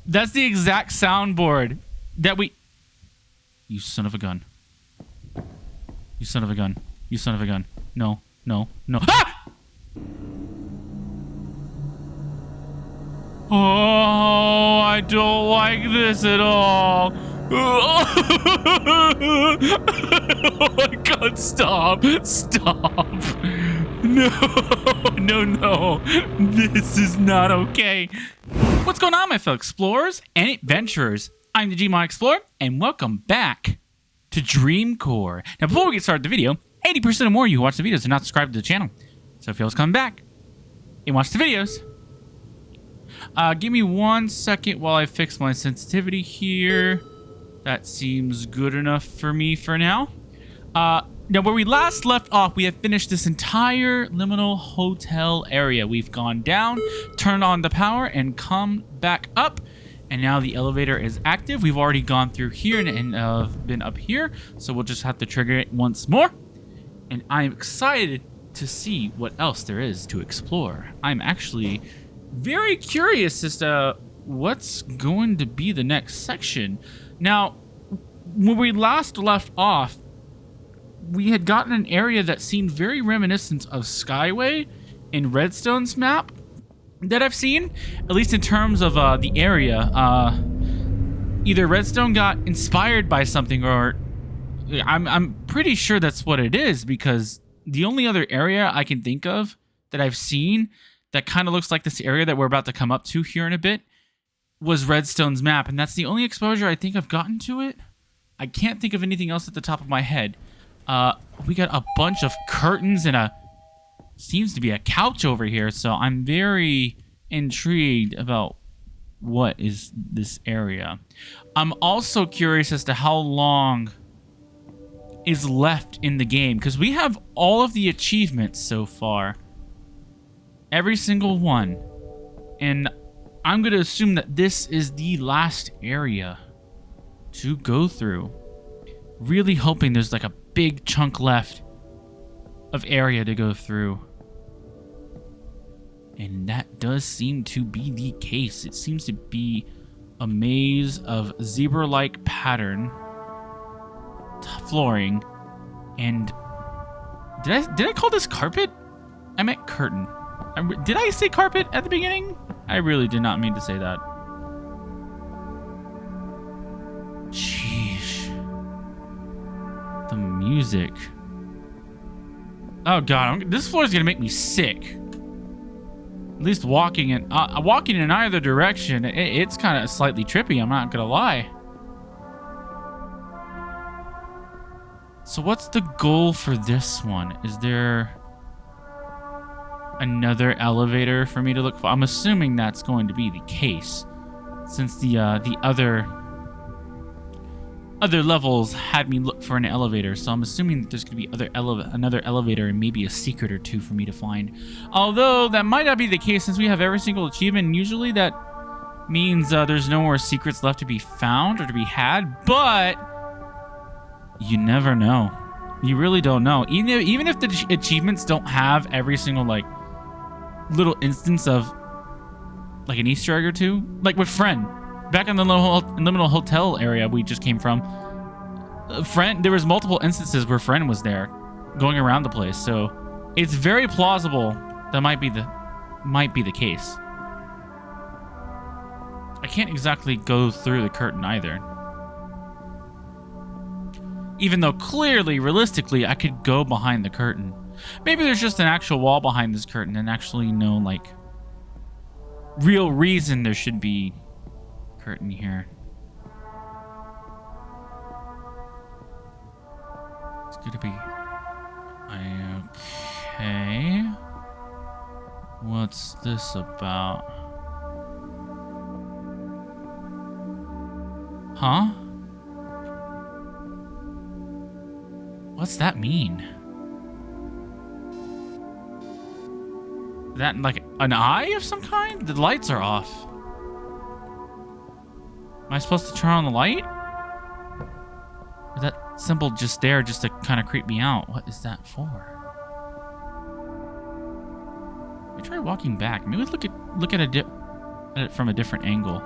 That's the exact soundboard that we... You son of a gun. You son of a gun. You son of a gun. No, no, no. Ah! Oh, I don't like this at all. Oh my god, stop. Stop. No, no, no. This is not okay. What's going on, my fellow explorers and adventurers? I'm the Gmod Explorer, and welcome back to Dreamcore. Now, before we get started with the video, 80% or more of you who watch the videos are not subscribed to the channel. So if you always come back and watch the videos, give me 1 second while I fix my sensitivity here. That seems good enough for me for now. Now, where we last left off, we have finished this entire Liminal hotel area. We've gone down, turned on the power, and come back up. And now the elevator is active. We've already gone through here and been up here. So we'll just have to trigger it once more. And I'm excited to see what else there is to explore. I'm actually very curious as to what's going to be the next section. Now, when we last left off, we had gotten an area that seemed very reminiscent of Skyway in Redstone's map that I've seen, at least in terms of the area. Either Redstone got inspired by something, or I'm pretty sure that's what it is, because the only other area I can think of that I've seen that kind of looks like this area that we're about to come up to here in a bit was Redstone's map, and that's the only exposure I think I've gotten to it. I can't think of anything else at the top of my head. We got a bunch of curtains and seems to be a couch over here, so I'm very intrigued about what is this area. I'm also curious as to how long is left in the game, because we have all of the achievements so far. Every single one. And I'm going to assume that this is the last area to go through. Really hoping there's like a big chunk left of area to go through. And that does seem to be the case. It seems to be a maze of zebra-like pattern flooring. And did I call this carpet? I meant curtain. Did I say carpet at the beginning? I really did not mean to say that. Sheesh. The music. Oh god, this floor is gonna make me sick. At least walking in either direction, it's kind of slightly trippy. I'm not gonna lie. So what's the goal for this one? Is there another elevator for me to look for? I'm assuming that's going to be the case, since the other levels had me look for an elevator. So I'm assuming that there's going to be another elevator and maybe a secret or two for me to find. Although that might not be the case, since we have every single achievement. And usually that means there's no more secrets left to be found or to be had. But you never know. You really don't know. Even if the achievements don't have every single like little instance of like an Easter egg or two, like with Fren back in the Liminal hotel area we just came from. Fren, there was multiple instances where Fren was there going around the place, so it's very plausible that might be the case. I can't exactly go through the curtain either, even though clearly, realistically, I could go behind the curtain. Maybe there's just an actual wall behind this curtain and actually no, like, real reason there should be curtain here. It's gonna be... Okay. What's this about? Huh? What's that mean? That like an eye of some kind? The lights are off. Am I supposed to turn on the light? Or that symbol just there just to kind of creep me out? What is that for? Let me try walking back. Maybe look at it from a different angle.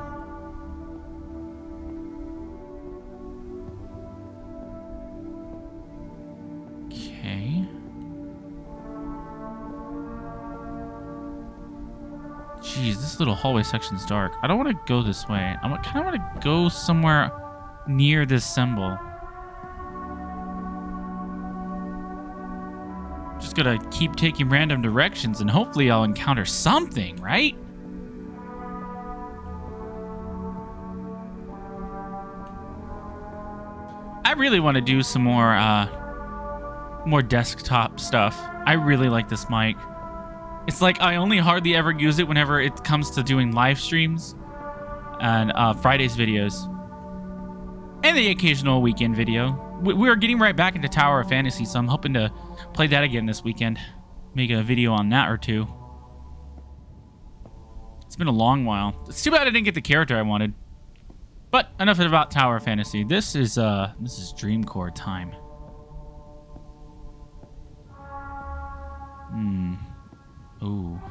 Jeez, this little hallway section's dark. I don't want to go this way. I kind of want to go somewhere near this symbol. Just gotta keep taking random directions and hopefully I'll encounter something, right? I really want to do some more desktop stuff. I really like this mic. It's like I only hardly ever use it whenever it comes to doing live streams and Friday's videos and the occasional weekend video. We're getting right back into Tower of Fantasy, so I'm hoping to play that again this weekend. Make a video on that or two. It's been a long while. It's too bad I didn't get the character I wanted. But enough about Tower of Fantasy. This is Dreamcore time. Ooh.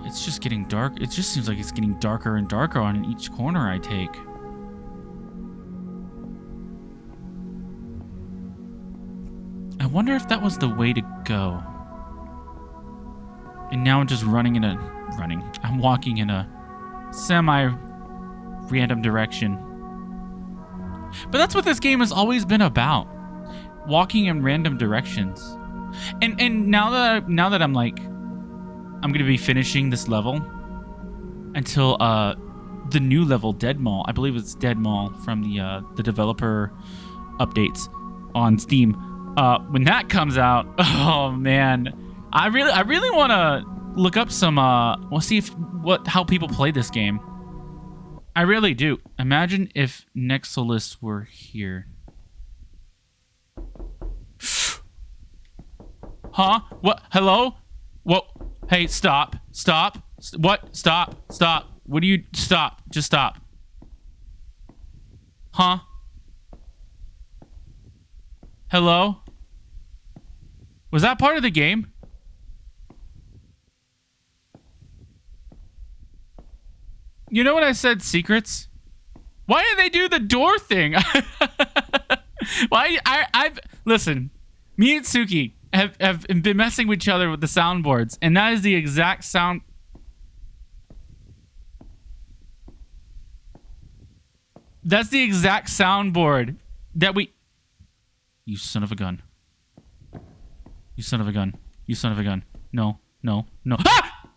It's just getting dark. It just seems like it's getting darker and darker on each corner I take. I wonder if that was the way to go. And now I'm just I'm walking in a semi-random direction. But that's what this game has always been about. Walking in random directions. And now that I'm like, I'm gonna be finishing this level until the new level, Dead Mall. I believe it's Dead Mall from the developer updates on Steam. When that comes out, oh man, I really want to look up some. We'll see how people play this game. I really do. Imagine if Nexolist were here. Huh? What? Hello? What? Hey, stop. Stop. What? Stop. Stop. What do you... Stop. Just stop. Huh? Hello? Was that part of the game? You know when I said secrets? Why did they do the door thing? Why? I've... Listen. Me and Suki have been messing with each other with the soundboards, and that is the exact sound. That's the exact soundboard that we. You son of a gun. You son of a gun. You son of a gun. No, no, no. Ah!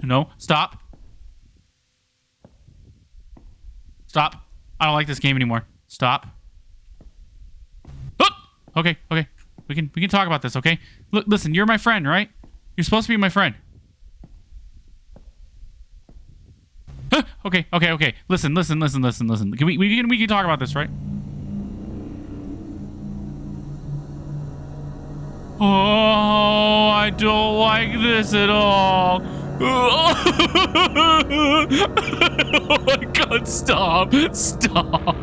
No, stop. Stop. I don't like this game anymore. Stop. Ah! Okay, okay. We can talk about this, okay? Look, listen, you're my friend, right? You're supposed to be my friend. Okay, okay, okay. Listen. Can we can talk about this, right? Oh, I don't like this at all. Oh my God, stop. Stop.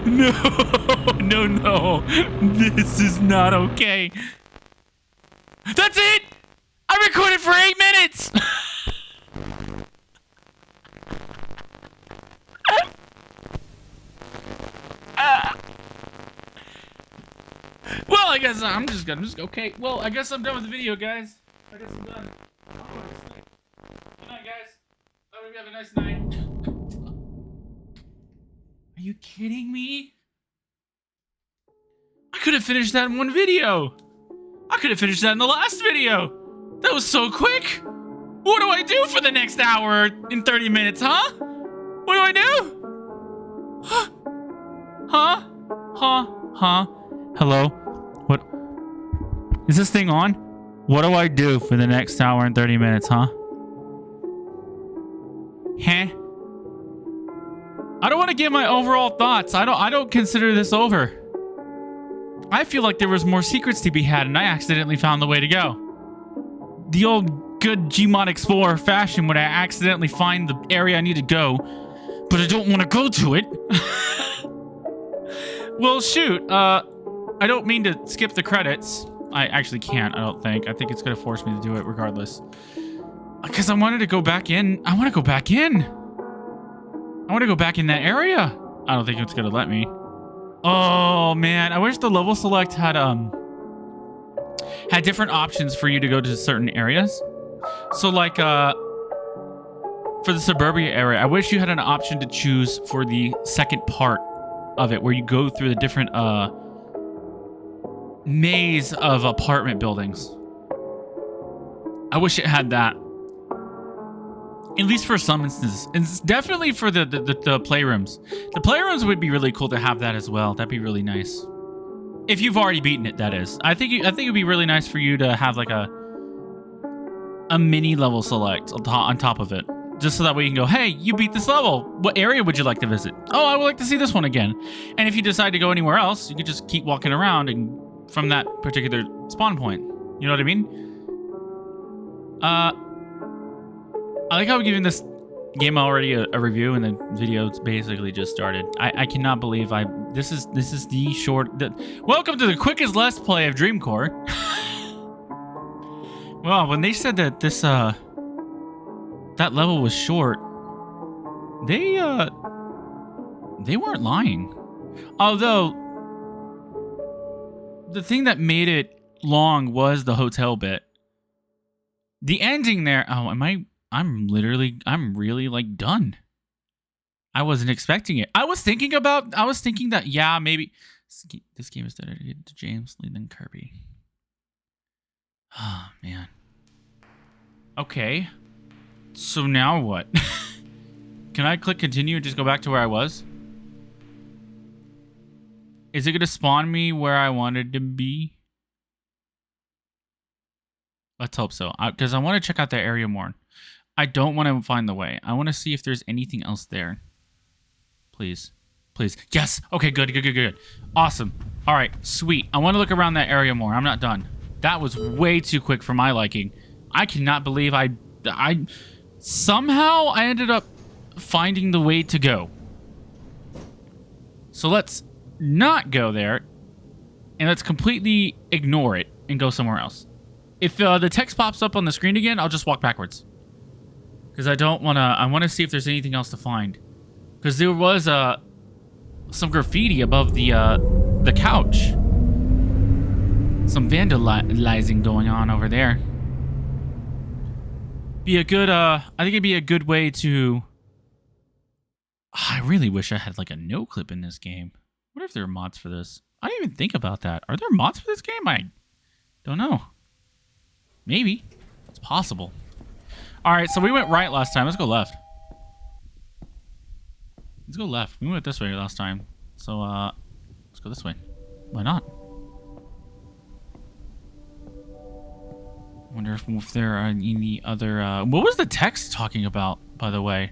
No, no. This is not okay. That's it. I recorded for 8 minutes. Well, I guess I'm just okay. Well, I guess I'm done with the video, guys. I guess I'm done. Good night, guys. I hope you have a nice night. Are you kidding me? I could have finished that in one video. I could have finished that in the last video. That was so quick. What do I do for the next hour in 30 minutes, huh? What do I do? Huh? Huh? Hello? What? Is this thing on? What do I do for the next hour and 30 minutes, huh? Huh? I don't want to give my overall thoughts. I don't consider this over. I feel like there was more secrets to be had and I accidentally found the way to go. The old good Gmod Explorer fashion when I accidentally find the area I need to go, but I don't want to go to it. Well, shoot. I don't mean to skip the credits. I actually can't, I don't think. I think it's going to force me to do it regardless. Because I wanted to go back in. I want to go back in. I want to go back in that area. I don't think it's going to let me. Oh, man. I wish the level select had different options for you to go to certain areas. So like for the suburbia area, I wish you had an option to choose for the second part of it where you go through the different maze of apartment buildings. I wish it had that. At least for some instances. It's definitely for the playrooms. The playrooms would be really cool to have that as well. That'd be really nice. If you've already beaten it, that is. I think it'd be really nice for you to have like a mini level select on top of it. Just so that way you can go, hey, you beat this level. What area would you like to visit? Oh, I would like to see this one again. And if you decide to go anywhere else, you could just keep walking around and from that particular spawn point. You know what I mean? I like how we're giving this game already a review and the video's basically just started. I cannot believe this is the short... welcome to the quickest Let's Play of Dreamcore. Well, when they said that this, that level was short, they weren't lying. Although, the thing that made it long was the hotel bit. The ending there... Oh, I'm really like done. I wasn't expecting it. I was thinking that, yeah, maybe this game is dedicated to James Leland Kirby. Oh, man. Okay. So now what? Can I click continue and just go back to where I was? Is it going to spawn me where I wanted to be? Let's hope so. Because I want to check out that area more. I don't want to find the way. I want to see if there's anything else there. Please. Please. Yes! Okay, good. Awesome. All right, sweet. I want to look around that area more. I'm not done. That was way too quick for my liking. I cannot believe I somehow I ended up finding the way to go. So let's not go there. And let's completely ignore it and go somewhere else. If the text pops up on the screen again, I'll just walk backwards. Because I don't want to... I want to see if there's anything else to find. Because there was some graffiti above the couch. Some vandalizing going on over there. Be a good... I think it'd be a good way to... I really wish I had like a no clip in this game. What if there are mods for this? I didn't even think about that. Are there mods for this game? I don't know. Maybe. It's possible. Alright, so we went right last time. Let's go left. Let's go left. We went this way last time. So, let's go this way. Why not? Wonder if there are any other, what was the text talking about, by the way?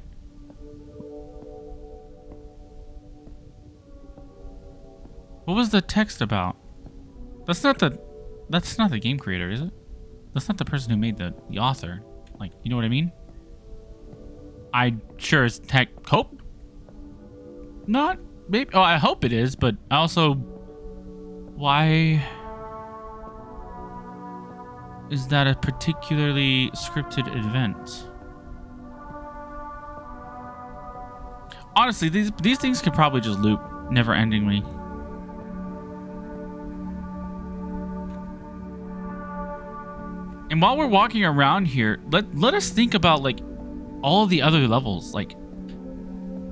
What was the text about? That's not the game creator, is it? That's not the person who made the author. Like, you know what I mean? I sure as heck hope not. Maybe. Oh, I hope it is, but I also... Why is that a particularly scripted event? Honestly, these things could probably just loop never-endingly. And while we're walking around here, let us think about like all the other levels. Like,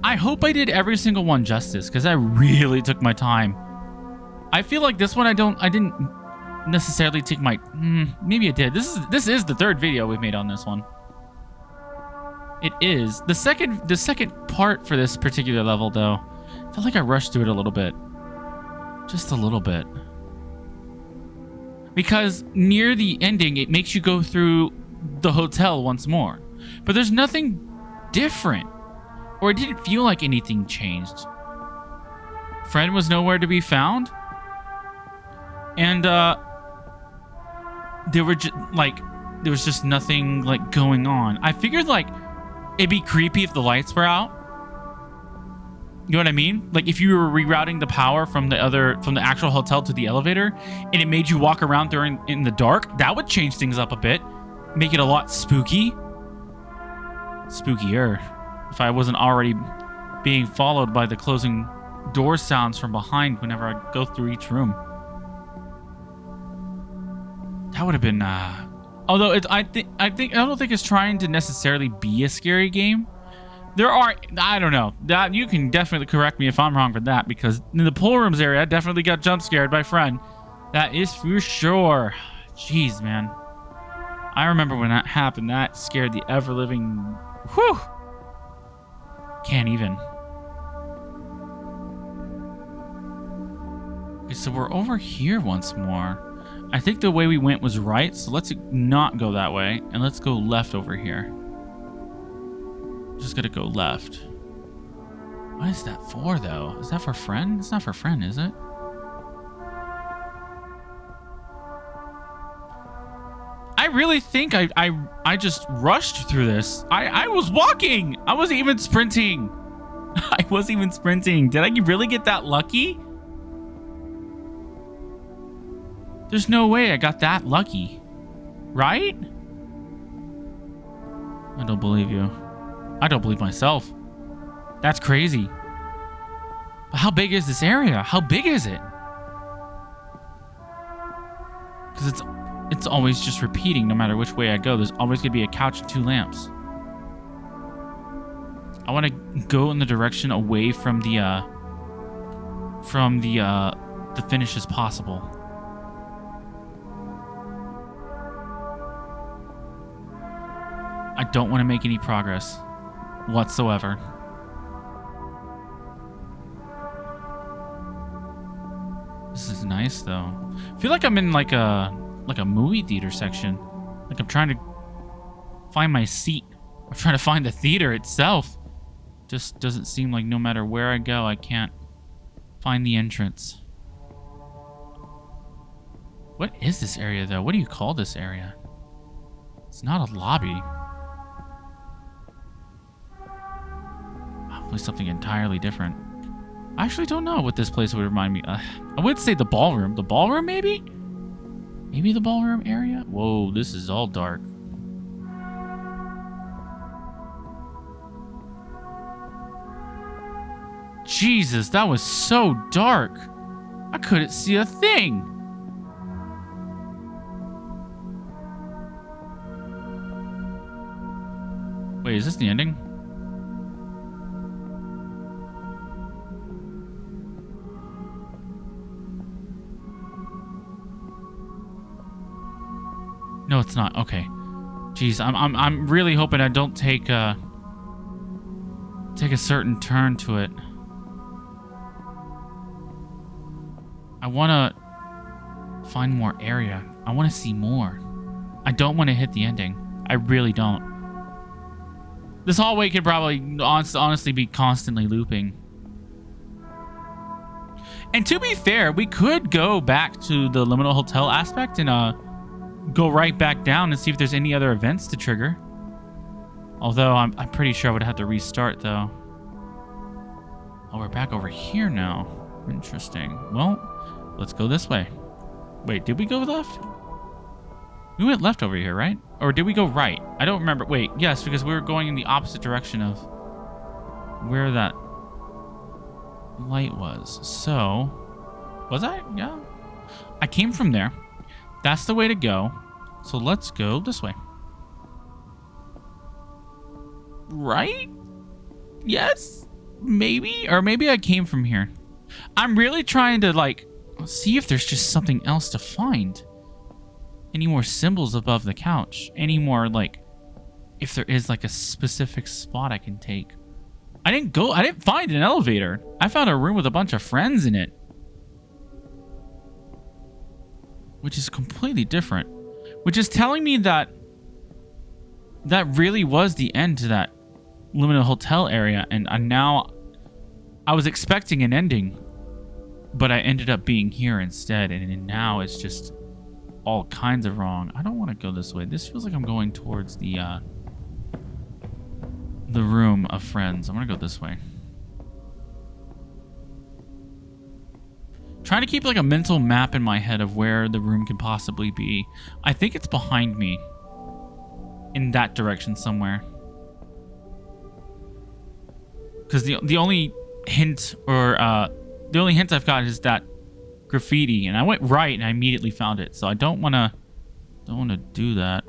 I hope I did every single one justice because I really took my time. I feel like this one I didn't necessarily take my maybe I did. This is the third video we've made on this one. It is the second part for this particular level though. I felt like I rushed through it a little bit, just a little bit. Because near the ending, it makes you go through the hotel once more. But there's nothing different. Or it didn't feel like anything changed. Fred was nowhere to be found. And, there was just nothing, like, going on. I figured, like, it'd be creepy if the lights were out. You know what I mean? Like if you were rerouting the power from the actual hotel to the elevator and it made you walk around in the dark, that would change things up a bit. Make it a lot spooky. Spookier. If I wasn't already being followed by the closing door sounds from behind whenever I go through each room. That would have been Although I don't think it's trying to necessarily be a scary game. There are, I don't know, that you can definitely correct me if I'm wrong for that, because in the pool rooms area, I definitely got jump scared by Friend. That is for sure. Jeez, man. I remember when that happened. That scared the ever-living... Whew! Can't even. Okay, so we're over here once more. I think the way we went was right, so let's not go that way, and let's go left over here. Just gotta go left. What is that for, though? Is that for Friend? It's not for Friend, is it? I really think I just rushed through this. I was walking. I wasn't even sprinting. I wasn't even sprinting. Did I really get that lucky? There's no way I got that lucky. Right? I don't believe you. I don't believe myself. That's crazy. But how big is this area? How big is it? Because it's always just repeating no matter which way I go. There's always going to be a couch and 2 lamps. I want to go in the direction away from the finish as possible. I don't want to make any progress whatsoever. This is nice though. I feel like I'm in like a movie theater section. Like I'm trying to find my seat. I'm trying to find the theater itself. Just doesn't seem like no matter where I go, I can't find the entrance. What is this area though? What do you call this area? It's not a lobby. Probably something entirely different. I actually don't know what this place would remind me. I would say the ballroom. The ballroom, maybe? Maybe the ballroom area? Whoa, this is all dark. Jesus, that was so dark. I couldn't see a thing. Wait, is this the ending? No, it's not. Okay. Jeez, I'm really hoping I don't take a certain turn to it. I want to find more area. I want to see more. I don't want to hit the ending. I really don't. This hallway could probably honestly be constantly looping. And to be fair, we could go back to the Liminal Hotel aspect and go right back down and see if there's any other events to trigger. Although I'm pretty sure I would have to restart though. Oh, we're back over here now. Interesting. Well, let's go this way. Wait, did we go left? We went left over here, right? Or did we go right? I don't remember. Wait, yes, because we were going in the opposite direction of where that light was. So, was I? Yeah. I came from there. That's the way to go. So let's go this way. Right? Yes? Maybe? Or maybe I came from here. I'm really trying to, like, see if there's just something else to find. Any more symbols above the couch? Any more, like, if there is, like, a specific spot I can take. I didn't find an elevator. I found a room with a bunch of friends in it. Which is completely different. Which is telling me that that really was the end to that Liminal Hotel area. And now I was expecting an ending, but I ended up being here instead. And now it's just all kinds of wrong. I don't want to go this way. This feels like I'm going towards the room of friends. I'm going to go this way. Trying to keep like a mental map in my head of where the room can possibly be. I think it's behind me. In that direction somewhere. Because the only hint or the only hint I've got is that graffiti, and I went right and I immediately found it. So I don't want to Don't want to do that.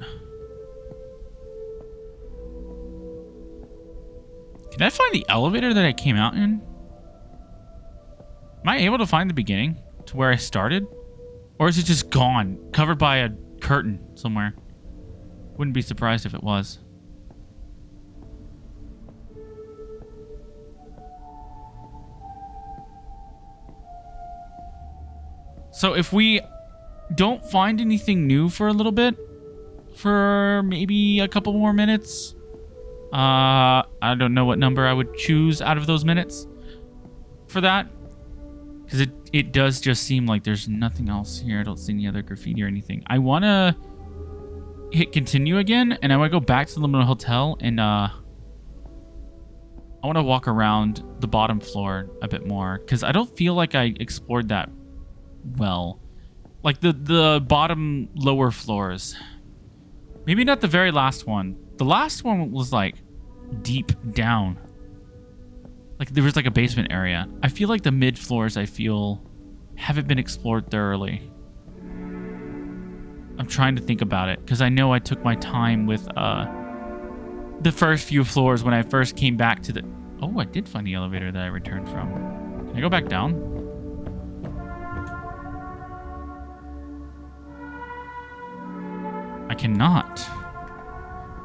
Can I find the elevator that I came out in? Am I able to find the beginning to where I started? Or is it just gone, covered by a curtain somewhere? Wouldn't be surprised if it was. So if we don't find anything new for a little bit, for maybe a couple more minutes, I don't know what number I would choose out of those minutes for that. Because it does just seem like there's nothing else here. I don't see any other graffiti or anything. I want to hit continue again, and I want to go back to the Liminal Hotel, and I want to walk around the bottom floor a bit more, because I don't feel like I explored that well. Like the bottom lower floors. Maybe not the very last one. The last one was like deep down. Like there was like a basement area. I feel like the mid floors haven't been explored thoroughly. I'm trying to think about it because I know I took my time with the first few floors when I first came back to the... Oh, I did find the elevator that I returned from. Can I go back down? I cannot.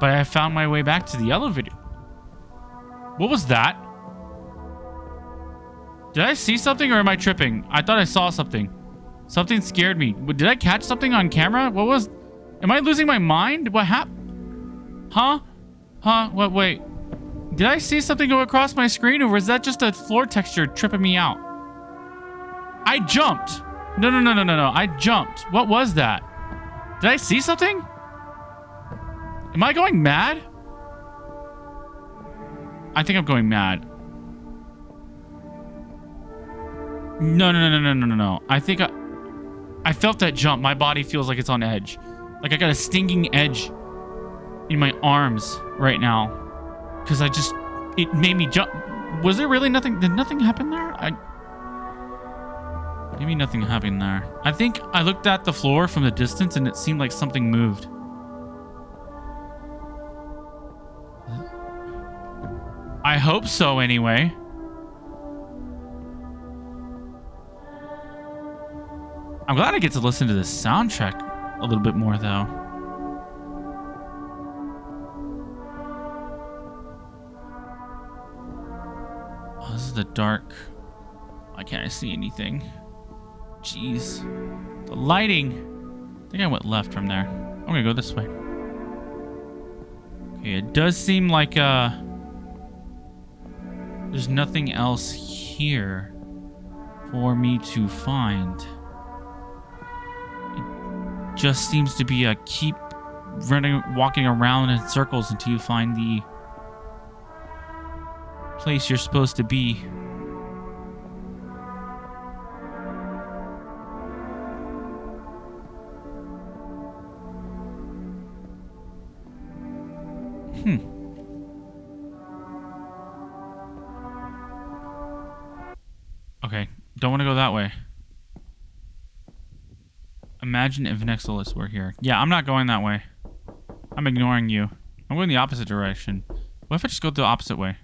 But I found my way back to the elevator. What was that? Did I see something or am I tripping? I thought I saw something. Something scared me. Did I catch something on camera? What was... Am I losing my mind? What happened? Huh? Huh? What? Wait. Did I see something go across my screen or was that just a floor texture tripping me out? I jumped. No. I jumped. What was that? Did I see something? Am I going mad? I think I'm going mad. No. I think I felt that jump. My body feels like it's on edge. Like I got a stinging edge in my arms right now. Because it made me jump. Was there really nothing? Did nothing happen there? Maybe nothing happened there. I think I looked at the floor from the distance and it seemed like something moved. I hope so anyway. I'm glad I get to listen to this soundtrack a little bit more though. Oh, this is the dark. Why can't I see anything? Jeez. The lighting. I think I went left from there. I'm gonna go this way. Okay, it does seem like there's nothing else here for me to find. It just seems to be a keep walking around in circles until you find the place you're supposed to be. Okay, don't want to go that way. Imagine if Nexalis were here. Yeah, I'm not going that way. I'm ignoring you. I'm going the opposite direction. What if I just go the opposite way?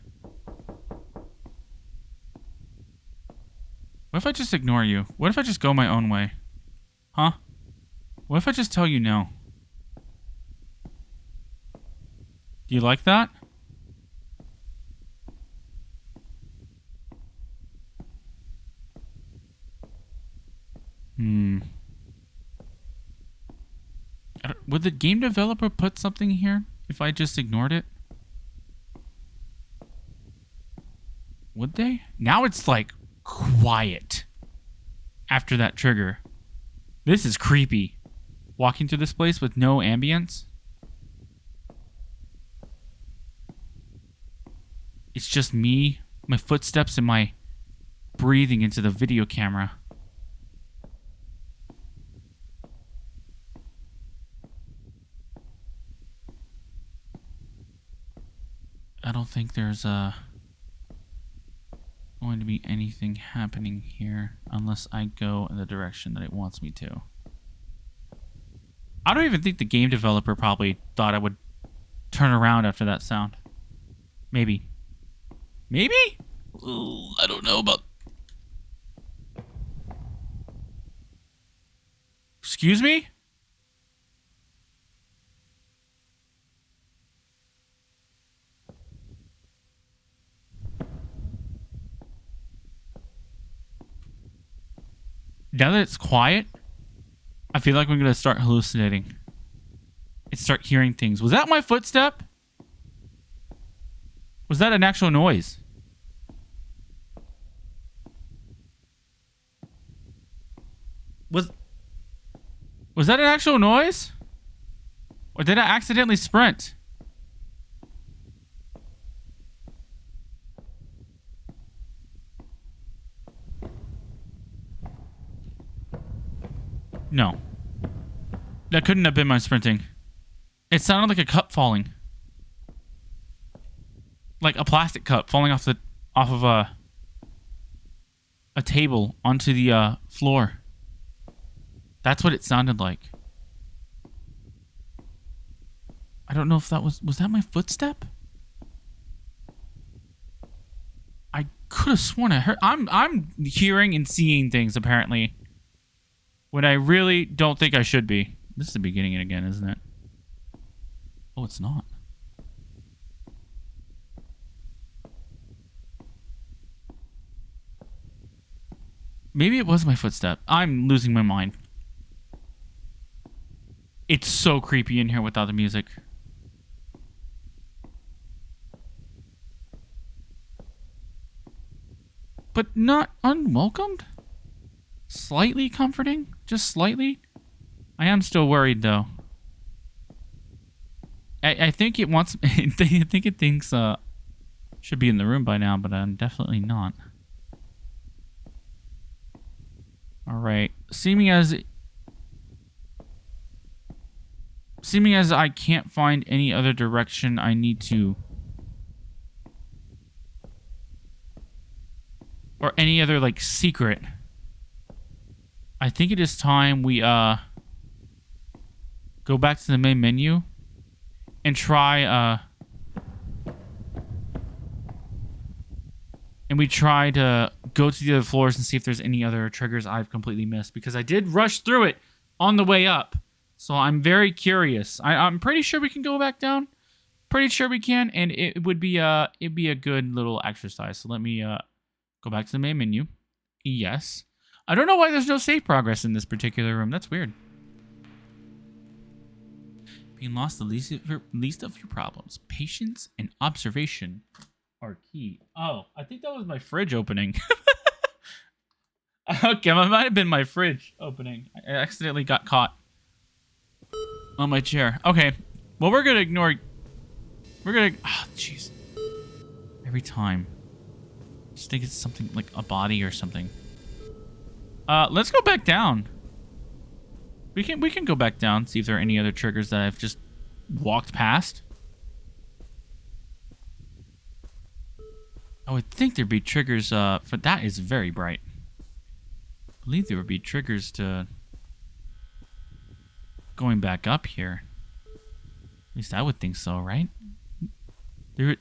What if I just ignore you? What if I just go my own way? Huh? What if I just tell you no? Do you like that? Would the game developer put something here if I just ignored it? Would they? Now it's like quiet after that trigger. This is creepy. Walking through this place with no ambience. It's just me, my footsteps, and my breathing into the video camera. I don't think there's going to be anything happening here unless I go in the direction that it wants me to. I don't even think the game developer probably thought I would turn around after that sound. Maybe. Maybe? Ooh, I don't know about... Excuse me? Now that it's quiet, I feel like I'm going to start hallucinating. And start hearing things. Was that my footstep? Was that an actual noise? Was that an actual noise? Or did I accidentally sprint? No. That couldn't have been my sprinting. It sounded like a cup falling. Like a plastic cup falling off of a table onto the floor. That's what it sounded like. I don't know if that was that my footstep? I could have sworn I heard. I'm hearing and seeing things apparently when I really don't think I should be. This is the beginning again, isn't it? Oh, it's not. Maybe it was my footstep. I'm losing my mind. It's so creepy in here without the music. But not unwelcomed? Slightly comforting? Just slightly? I am still worried, though. I think it wants... I think it thinks should be in the room by now, but I'm definitely not. Alright. Seeming as I can't find any other direction, I need to... Or any other, like, secret. I think it is time we, go back to the main menu and try, and we try to go to the other floors and see if there's any other triggers I've completely missed, because I did rush through it on the way up. So I'm very curious. I'm pretty sure we can go back down. Pretty sure we can, and it'd be a good little exercise. So let me, go back to the main menu. Yes. I don't know why there's no save progress in this particular room. That's weird. Being lost the least of your problems. Patience and observation are key. Oh, I think that was my fridge opening. Okay, that might have been my fridge opening. I accidentally got caught on my chair. Okay. Well, we're going to ignore... We're going to... Oh, jeez. Every time. I just think it's something like a body or something. Let's go back down. We can go back down, see if there are any other triggers that I've just walked past. I would think there'd be triggers, for that is very bright. I believe there would be triggers to going back up here. At least I would think so, right? There,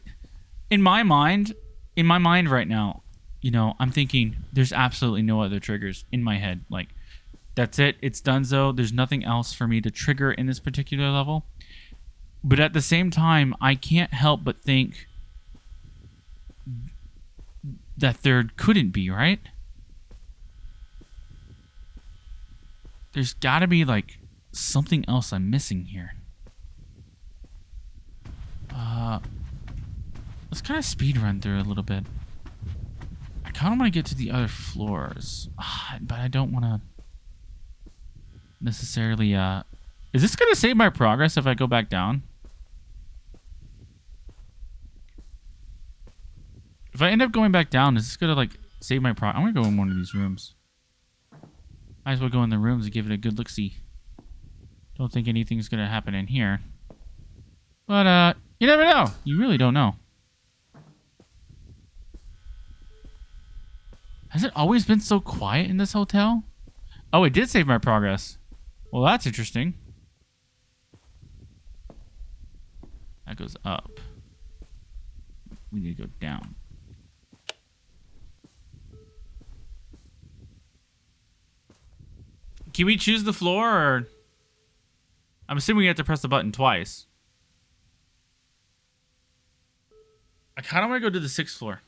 in my mind right now, you know, I'm thinking there's absolutely no other triggers in my head. Like, that's it. It's donezo. There's nothing else for me to trigger in this particular level. But at the same time, I can't help but think that there couldn't be, right? There's got to be, like, something else I'm missing here. Let's kind of speed run through a little bit. I kind of want to get to the other floors, but I don't want to necessarily, is this going to save my progress if I go back down? If I end up going back down, is this going to, like, save my progress? I'm going to go in one of these rooms. Might as well go in the rooms and give it a good look-see. Don't think anything's going to happen in here. But, you never know. You really don't know. Has it always been so quiet in this hotel? Oh, it did save my progress. Well, that's interesting. That goes up. We need to go down. Can we choose the floor, or... I'm assuming we have to press the button twice. I kind of want to go to the 6th floor.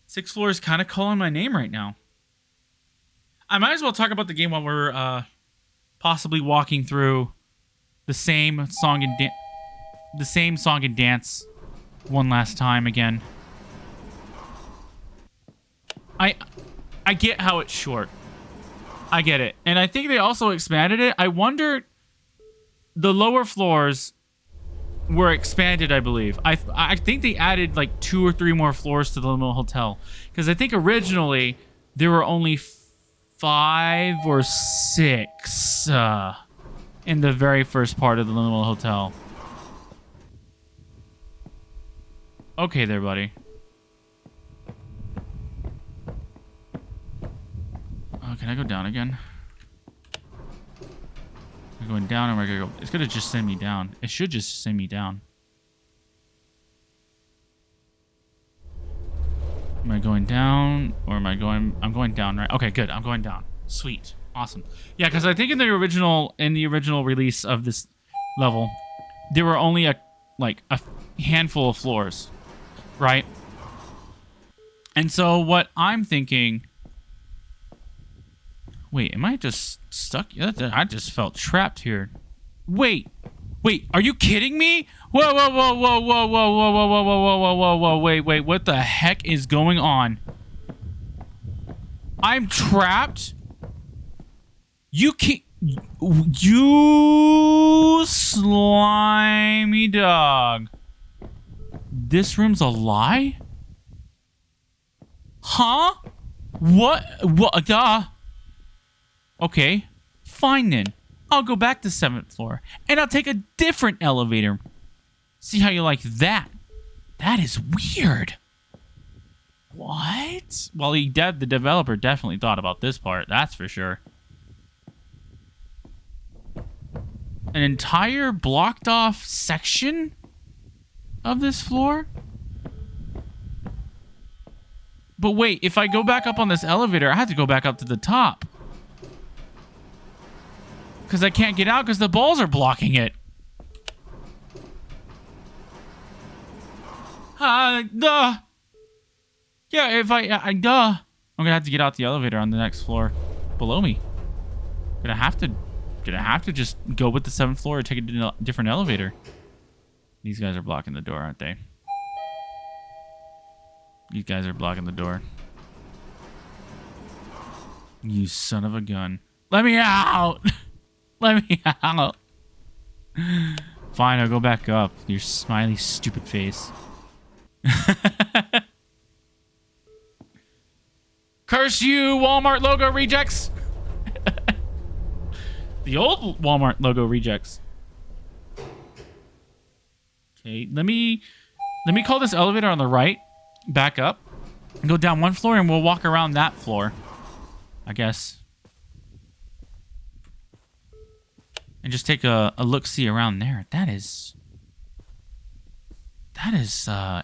6th floor is kind of calling my name right now. I might as well talk about the game while we're possibly walking through the same song and dance one last time again. I get how it's short. I get it. And I think they also expanded it. I wonder, the lower floors were expanded, I believe. I think they added like 2 or 3 more floors to the Liminal Hotel. Because I think originally there were only 5 or 6 in the very first part of the Liminal Hotel. Okay there, buddy. Can I go down again? I'm going down, or am I gonna go? It's gonna just send me down. It should just send me down. Am I going down, or am I going? I'm going down, right? Okay, good. I'm going down. Sweet, awesome. Yeah, because I think in the original release of this level, there were only a handful of floors, right? And so what I'm thinking. Wait, am I just stuck? I just felt trapped here. Wait, are you kidding me? Whoa, whoa, whoa, whoa, whoa, whoa, whoa, whoa, whoa, whoa, whoa, whoa, whoa, wait, what the heck is going on? I'm trapped? You slimy dog. This room's a lie? Huh? What? Okay, fine then. I'll go back to 7th floor, and I'll take a different elevator. See how you like that? That is weird. What? Well, the developer definitely thought about this part, that's for sure. An entire blocked off section of this floor? But wait, if I go back up on this elevator, I have to go back up to the top. Because I can't get out because the balls are blocking it. Yeah, if I'm gonna have to get out the elevator on the next floor below me. Gonna have to just go with the 7th floor or take a different elevator. These guys are blocking the door, aren't they? These guys are blocking the door. You son of a gun. Let me out! Let me out. Fine, I'll go back up. Your smiley, stupid face. Curse you, Walmart logo rejects. The old Walmart logo rejects. Okay, let me call this elevator on the right. Back up. And go down 1 floor, and we'll walk around that floor. I guess. And just take a look-see around there. That is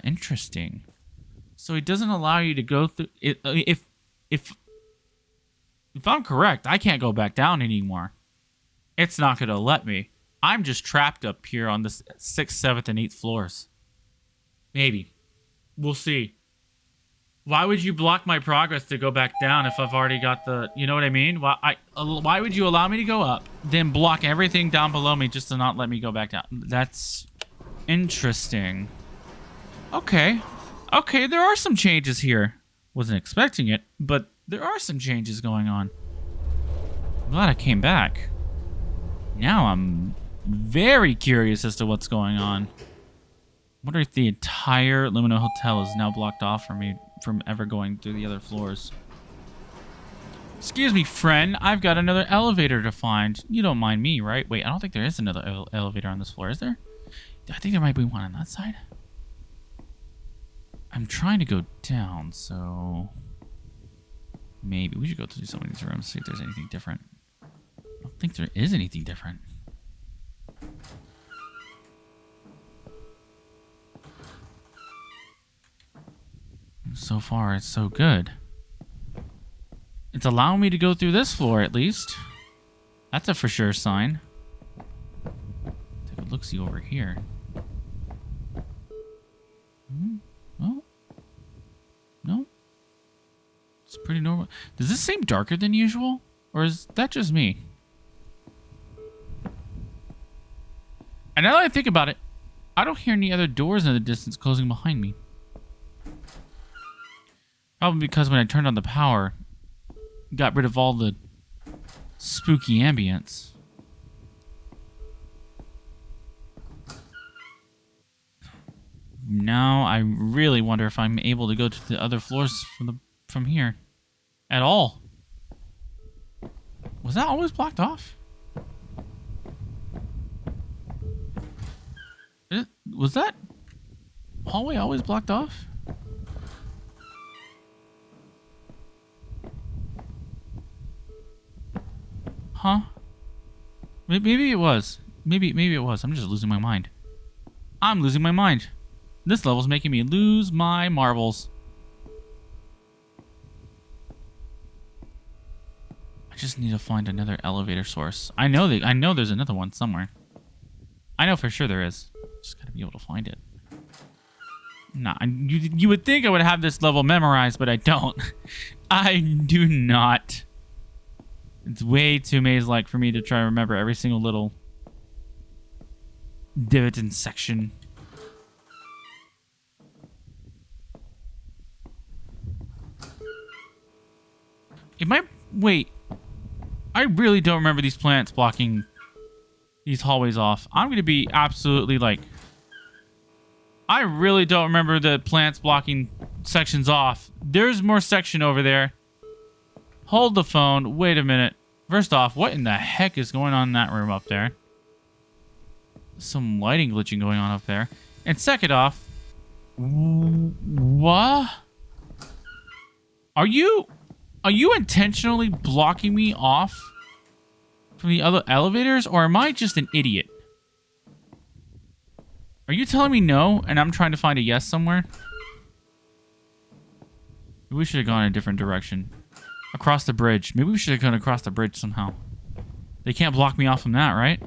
interesting. So it doesn't allow you to go through it. If I'm correct, I can't go back down anymore. It's not gonna let me. I'm just trapped up here on the 6th, 7th, and 8th floors. Maybe. We'll see. Why would you block my progress to go back down if I've already got the... You know what I mean? Why would you allow me to go up, then block everything down below me just to not let me go back down? That's interesting. Okay. Okay, there are some changes here. Wasn't expecting it, but there are some changes going on. I'm glad I came back. Now I'm very curious as to what's going on. I wonder if the entire Liminal Hotel is now blocked off for me from ever going through the other floors. Excuse me, friend. I've got another elevator to find. You don't mind me, right? Wait, I don't think there is another elevator on this floor, is there? I think there might be one on that side. I'm trying to go down, so... Maybe we should go through some of these rooms, see if there's anything different. I don't think there is anything different. So far, it's so good. It's allowing me to go through this floor, at least. That's a for sure sign. Take a look-see over here. Oh. No. It's pretty normal. Does this seem darker than usual? Or is that just me? And now that I think about it, I don't hear any other doors in the distance closing behind me. Probably because when I turned on the power, it got rid of all the spooky ambience. Now I really wonder if I'm able to go to the other floors from here at all. Was that always blocked off? Was that hallway always blocked off? Huh? Maybe it was. Maybe it was. I'm just losing my mind. I'm losing my mind. This level's making me lose my marbles. I just need to find another elevator source. I know there's another one somewhere. I know for sure there is. Just gotta be able to find it. Nah, you would think I would have this level memorized, but I don't. I do not. It's way too maze-like for me to try to remember every single little divot and section. Wait. I really don't remember these plants blocking these hallways off. I'm going to be absolutely like... I really don't remember the plants blocking sections off. There's more section over there. Hold the phone. Wait a minute. First off, what in the heck is going on in that room up there? Some lighting glitching going on up there. And second off... What? Are you intentionally blocking me off from the other elevators, or am I just an idiot? Are you telling me no, and I'm trying to find a yes somewhere? Maybe we should have gone in a different direction. Across the bridge. Maybe we should have gone across the bridge somehow. They can't block me off from that, right?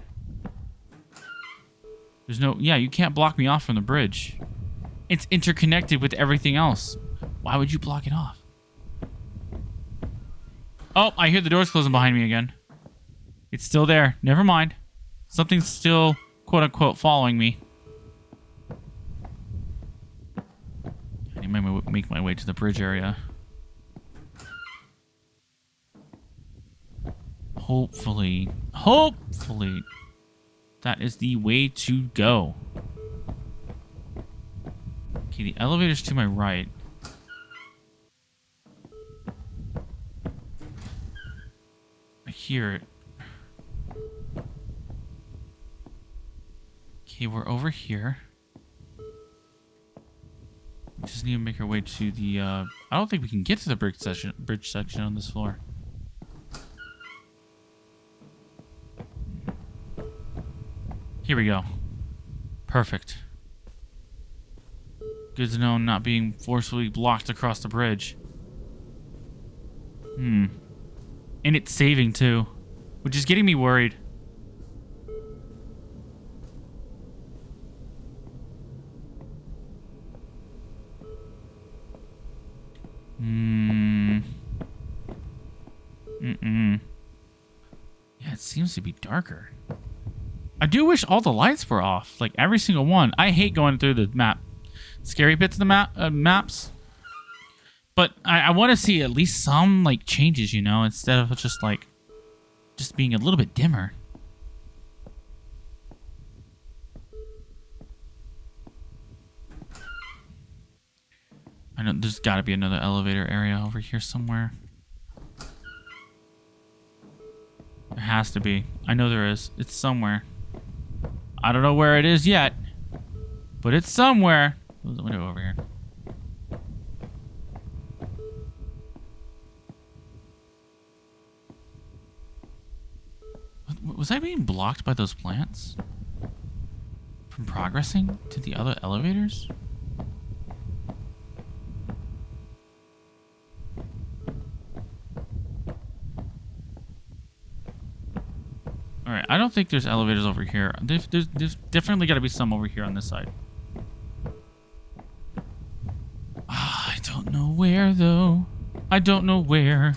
There's no... Yeah, you can't block me off from the bridge. It's interconnected with everything else. Why would you block it off? Oh, I hear the doors closing behind me again. It's still there. Never mind. Something's still, quote-unquote, following me. I need to make my way to the bridge area. Hopefully, that is the way to go. Okay, the elevator's to my right. I hear it. Okay, we're over here. We just need to make our way to the, I don't think we can get to the bridge section on this floor. Here we go. Perfect. Good to know I'm not being forcefully blocked across the bridge. And it's saving too, which is getting me worried. Yeah, it seems to be darker. I do wish all the lights were off, like every single one. I hate going through the scary bits of the maps. But I want to see at least some like changes, you know, instead of just being a little bit dimmer. I know there's got to be another elevator area over here somewhere. There has to be. I know there is. It's somewhere. I don't know where it is yet, but it's somewhere. Close the window over here. Was I being blocked by those plants from progressing to the other elevators? don't think there's elevators over here. There's definitely got to be some over here on this side. I don't know where, though. I don't know where.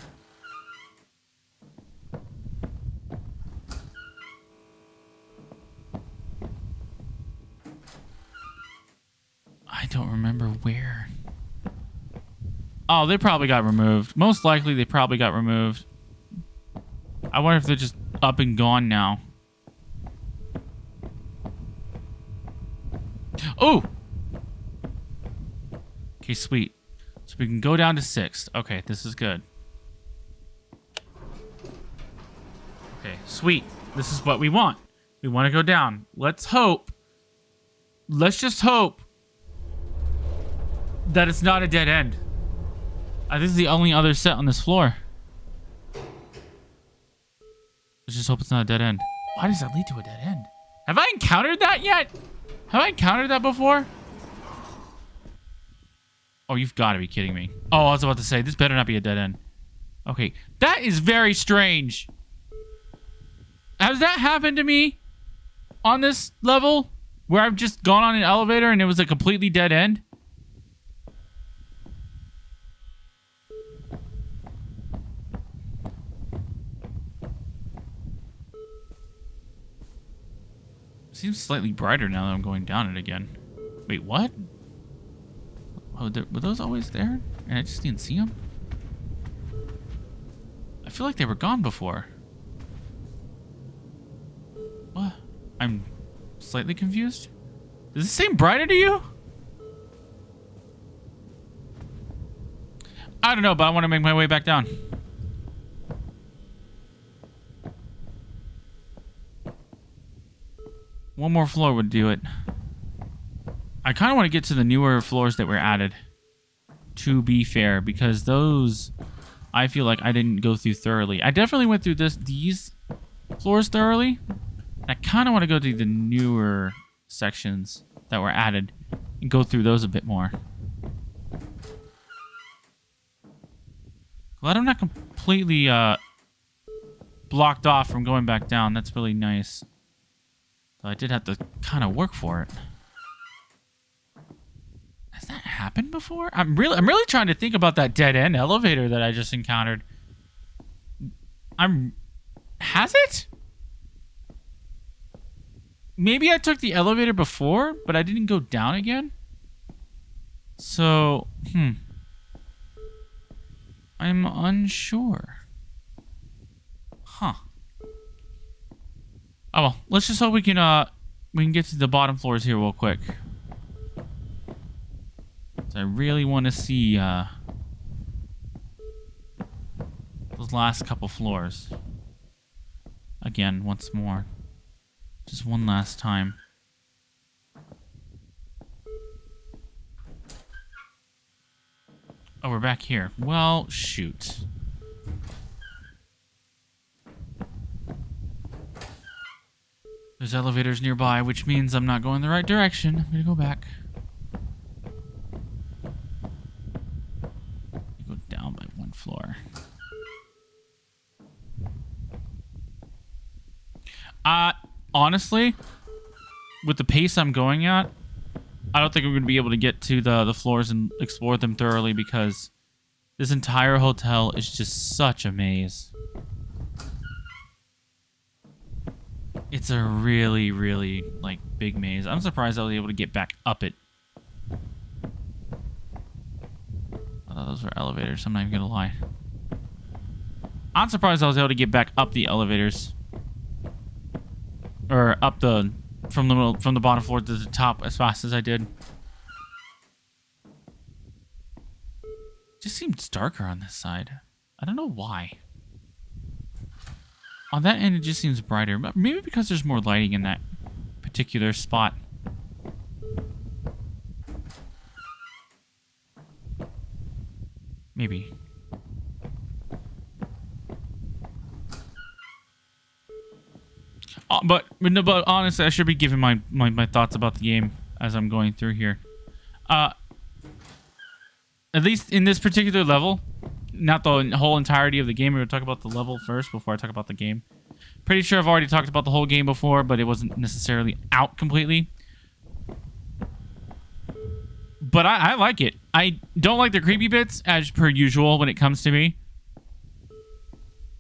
I don't remember where. Oh, they probably got removed. Most likely, they probably got removed. I wonder if they're just up and gone now. Oh! Okay, sweet. So we can go down to 6th. Okay, this is good. Okay, sweet. This is what we want. We want to go down. Let's hope. Let's just hope that it's not a dead end. This is the only other set on this floor. Let's just hope it's not a dead end. Why does that lead to a dead end? Have I encountered that yet? Have I encountered that before? Oh, you've got to be kidding me. Oh, I was about to say, this better not be a dead end. Okay, that is very strange. Has that happened to me on this level? Where I've just gone on an elevator and it was a completely dead end? Seems slightly brighter now that I'm going down it again. Wait, what? Oh, were those always there? And I just didn't see them? I feel like they were gone before. What? I'm slightly confused. Does this seem brighter to you? I don't know, but I want to make my way back down. One more floor would do it. I kind of want to get to the newer floors that were added, to be fair, because those I feel like I didn't go through thoroughly. I definitely went through these floors thoroughly. I kind of want to go to the newer sections that were added and go through those a bit more. Glad I'm not completely blocked off from going back down. That's really nice. So I did have to kind of work for it. Has that happened before? I'm really trying to think about that dead end elevator that I just encountered. Has it? Maybe I took the elevator before, but I didn't go down again. So, I'm unsure. Huh. Oh well, let's just hope we can get to the bottom floors here real quick. So I really want to see those last couple floors again once more, just one last time. Oh, we're back here. Well, shoot. There's elevators nearby, which means I'm not going the right direction. I'm gonna go back. Go down by one floor. Honestly, with the pace I'm going at, I don't think I'm gonna be able to get to the floors and explore them thoroughly because this entire hotel is just such a maze. It's a really, really, like, big maze. I'm surprised I was able to get back up it. I thought those were elevators. I'm not even gonna lie. I'm surprised I was able to get back up the elevators. Or up from the bottom floor to the top as fast as I did. Just seems darker on this side. I don't know why. On that end, it just seems brighter. But maybe because there's more lighting in that particular spot. Maybe. But honestly, I should be giving my thoughts about the game as I'm going through here. At least in this particular level, not the whole entirety of the game. We're going to talk about the level first before I talk about the game. Pretty sure I've already talked about the whole game before, but it wasn't necessarily out completely. But I like it. I don't like the creepy bits, as per usual, when it comes to me.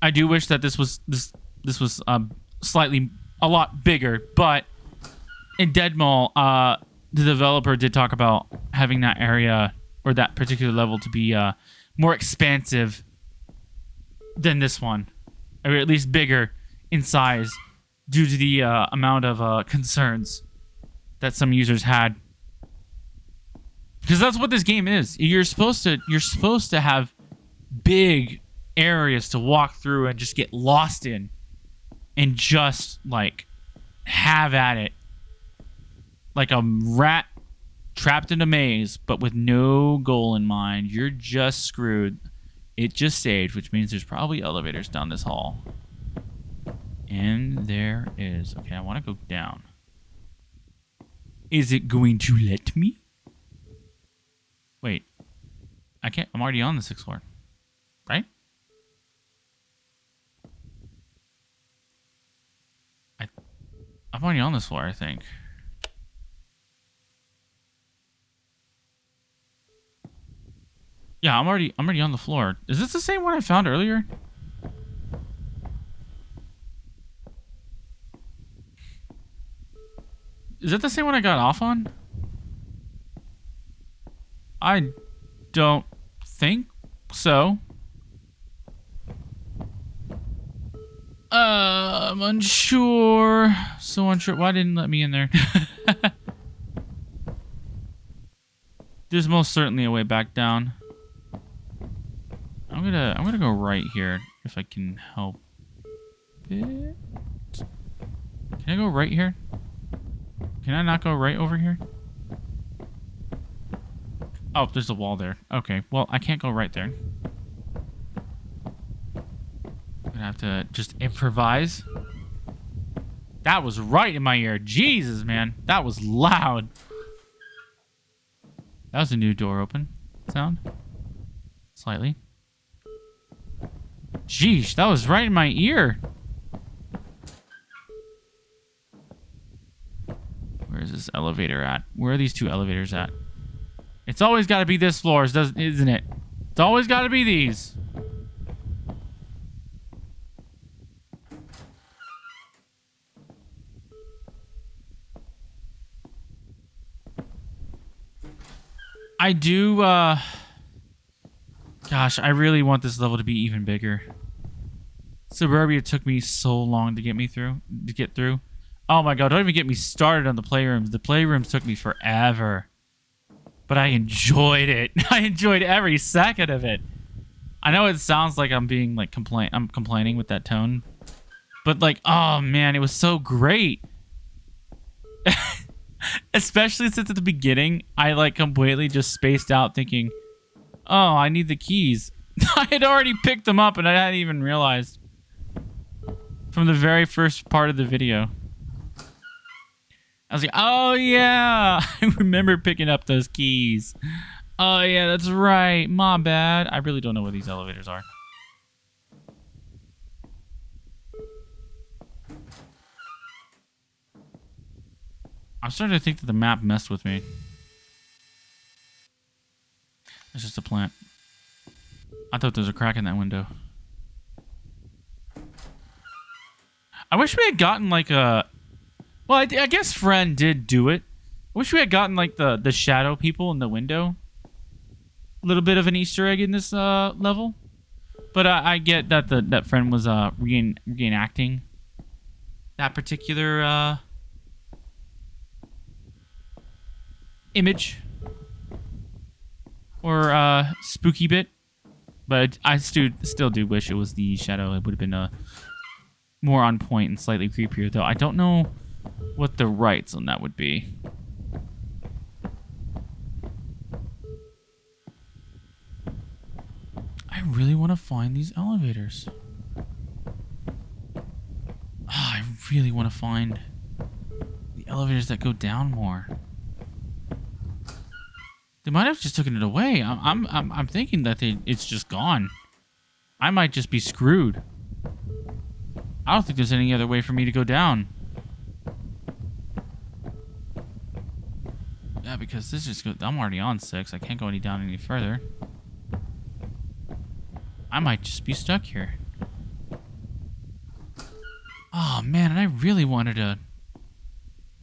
I do wish that this was slightly a lot bigger, but in Dead Mall, the developer did talk about having that area or that particular level to be more expansive than this one, or at least bigger in size, due to the amount of concerns that some users had. Because that's what this game is. You're supposed to have big areas to walk through and just get lost in, and just like have at it, like a rat trapped in a maze, but with no goal in mind. You're just screwed. It just saved, which means there's probably elevators down this hall. And there is. Okay, I want to go down. Is it going to let me? Wait. I can't. I'm already on the 6th floor. Right? I'm already on this floor, I think. Yeah, I'm already on the floor. Is this the same one I found earlier? Is that the same one I got off on? I don't think so. I'm unsure. So unsure. Why didn't it let me in there? There's most certainly a way back down. I'm gonna go right here if I can help it. Can I go right here? Can I not go right over here? Oh, there's a wall there. Okay, well, I can't go right there. I'm gonna have to just improvise. That was right in my ear. Jesus, man. That was loud. That was a new door open sound. Slightly. Jeez, that was right in my ear. Where is this elevator at? Where are these two elevators at? It's always got to be this floor, isn't it? It's always got to be these. I do, gosh, I really want this level to be even bigger. Suburbia took me so long to get through. Oh my god, don't even get me started on the playrooms. The playrooms took me forever. But I enjoyed it. I enjoyed every second of it. I know it sounds like I'm being like I'm complaining with that tone. But like, oh man, it was so great. Especially since at the beginning, I like completely just spaced out thinking, oh, I need the keys. I had already picked them up and I hadn't even realized from the very first part of the video. I was like, oh yeah, I remember picking up those keys. Oh yeah, that's right. My bad. I really don't know where these elevators are. I'm starting to think that the map messed with me. It's just a plant. I thought there was a crack in that window. I wish we had gotten like a... Well, I guess Fren did do it. I wish we had gotten like the shadow people in the window. A little bit of an Easter egg in this level. But I get that that Fren was reenacting that particular image or spooky bit. But I still do wish it was the shadow. It would have been more on point and slightly creepier, though. I don't know what the rights on that would be. I really want to find these elevators. I really want to find the elevators that go down more. They might have just taken it away. I'm thinking that it's just gone. I might just be screwed. I don't think there's any other way for me to go down. Yeah, because this just goes... I'm already on 6. I can't go down any further. I might just be stuck here. Oh, man, and I really wanted to...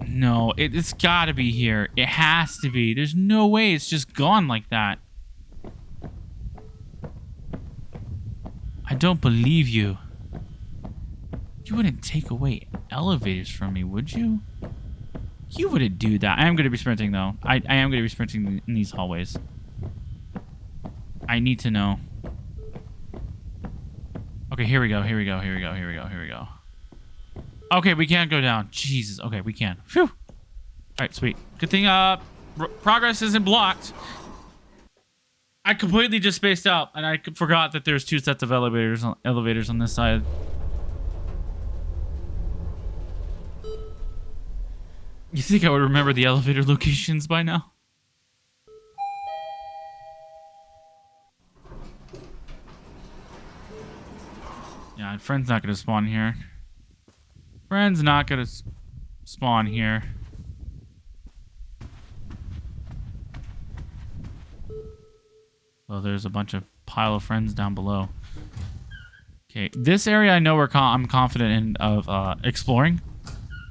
No, it's gotta be here. It has to be. There's no way it's just gone like that. I don't believe you. You wouldn't take away elevators from me, would you? You wouldn't do that. I am going to be sprinting, though. I am going to be sprinting in these hallways. I need to know. Okay, here we go. Here we go. Here we go. Here we go. Here we go. Okay, we can't go down. Jesus. Okay, we can. Phew. All right, sweet. Good thing progress isn't blocked. I completely just spaced out, and I forgot that there's 2 sets of elevators on this side. You think I would remember the elevator locations by now? Yeah, and Frens not gonna spawn here. Frens not gonna spawn here. Well, there's a bunch of pile of Frens down below. Okay, this area I know I'm confident in of exploring.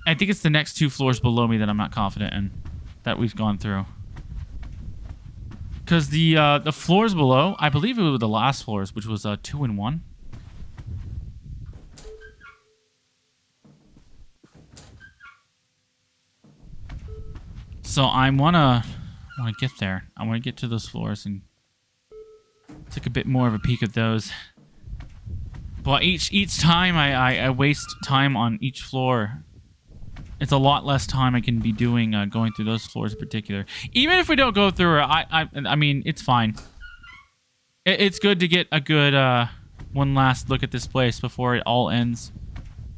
I think it's the next 2 floors below me that I'm not confident in, that we've gone through. Because the floors below, I believe it was the last floors, which was 2 and 1. So I wanna get there. I wanna get to those floors and take a bit more of a peek at those. But each time I waste time on each floor, it's a lot less time I can be doing going through those floors in particular. Even if we don't go through it, I mean, it's fine. It's good to get a good one last look at this place before it all ends.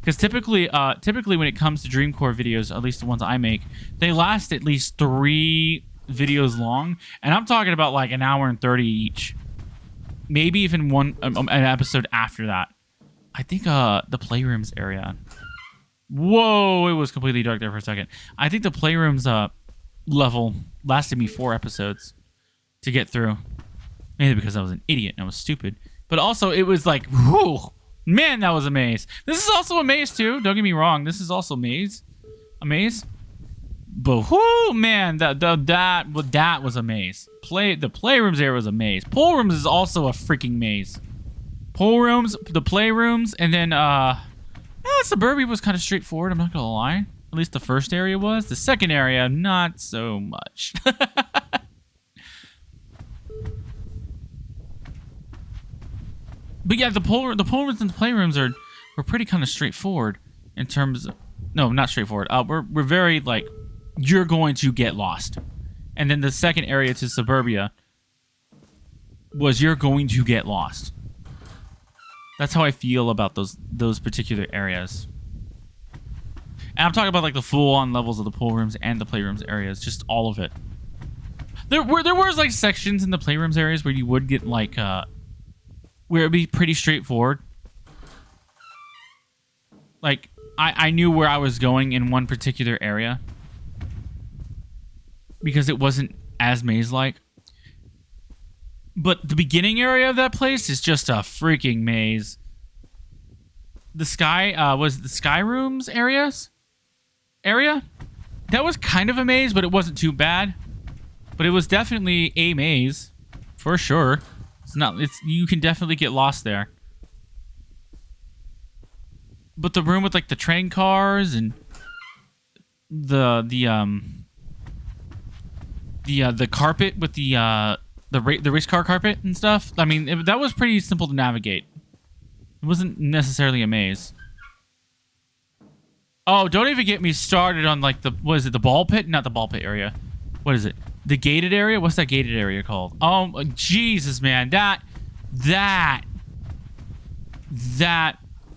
Because typically when it comes to Dreamcore videos, at least the ones I make, they last at least 3 videos long, and I'm talking about like 1 hour and 30 each. Maybe even an episode after that. I think the playrooms area. Whoa, it was completely dark there for a second. I think the playrooms level lasted me 4 episodes to get through. Maybe because I was an idiot and I was stupid. But also, it was like, whew, man, that was a maze. This is also a maze too. Don't get me wrong. This is also a maze. But whoo, man, that was a maze. The playrooms area was a maze. Pool rooms is also a freaking maze. Pool rooms, the playrooms, and then Suburbia was kind of straightforward. I'm not gonna lie. At least the first area was. The second area, not so much. But yeah, the pool rooms and the playrooms were pretty kind of straightforward in terms of, no, not straightforward. We're very like, you're going to get lost. And then the second area to Suburbia was you're going to get lost. That's how I feel about those particular areas. And I'm talking about like the full-on levels of the pool rooms and the playrooms areas, just all of it. There was like sections in the playrooms areas where you would get like where it'd be pretty straightforward. Like I knew where I was going in one particular area because it wasn't as maze-like. But the beginning area of that place is just a freaking maze. The sky was the sky rooms area. That was kind of a maze, but it wasn't too bad. But it was definitely a maze, for sure. You can definitely get lost there. But the room with like the train cars and the carpet with the race car carpet and stuff. I mean, that was pretty simple to navigate. It wasn't necessarily a maze. Oh, don't even get me started on like what is it, the ball pit? Not the ball pit area. What is it? The gated area? What's that gated area called? Oh, Jesus, man. That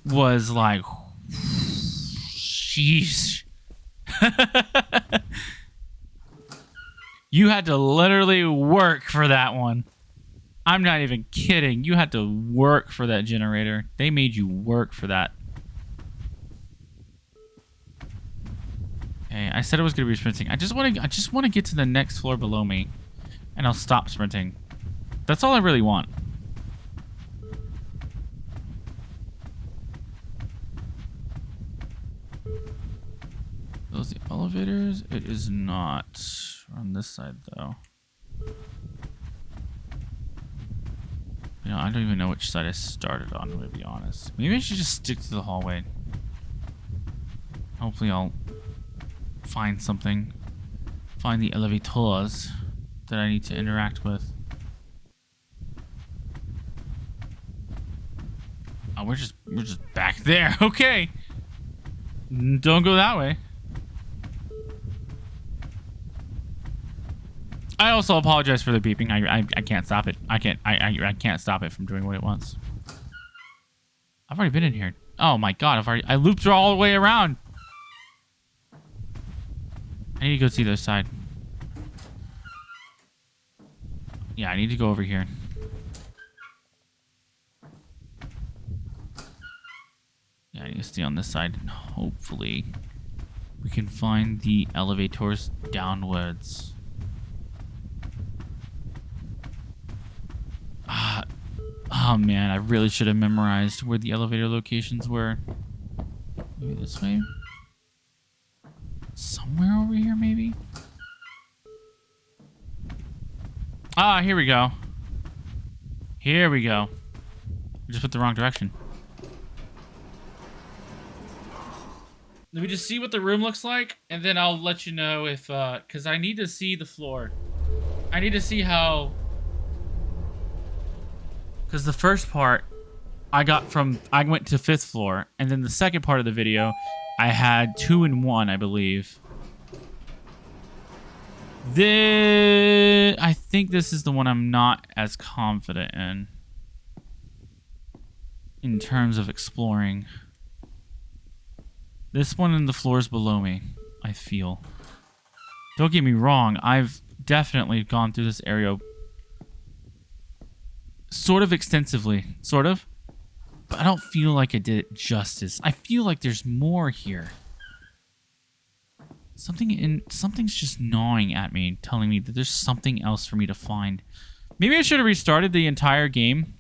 was like, sheesh. You had to literally work for that one. I'm not even kidding. You had to work for that generator. They made you work for that. Okay, I said it was gonna be sprinting. I just want to get to the next floor below me, and I'll stop sprinting. That's all I really want. Those the elevators? It is not. We're on this side though. You know, I don't even know which side I started on, to be honest. Maybe I should just stick to the hallway. Hopefully I'll find something. Find the elevators that I need to interact with. Oh, we're just back there. Okay. Don't go that way. I also apologize for the beeping. I can't stop it. I can't stop it from doing what it wants. I've already been in here. Oh my god, I looped all the way around. I need to go see the other side. Yeah, I need to go over here. Yeah, I need to stay on this side and hopefully we can find the elevators downwards. Oh man, I really should have memorized where the elevator locations were. Maybe this way? Somewhere over here, maybe? Ah, here we go. Here we go. I just went the wrong direction. Let me just see what the room looks like, and then I'll let you know if, because I need to see the floor. I need to see how... Because the first part, I went to 5th floor, and then the second part of the video, I had 2 and 1, I believe. I think this is the one I'm not as confident in terms of exploring. This one and the floors below me, I feel. Don't get me wrong, I've definitely gone through this area sort of extensively, sort of. But I don't feel like I did it justice. I feel like there's more here. Something's just gnawing at me, telling me that there's something else for me to find. Maybe I should have restarted the entire game,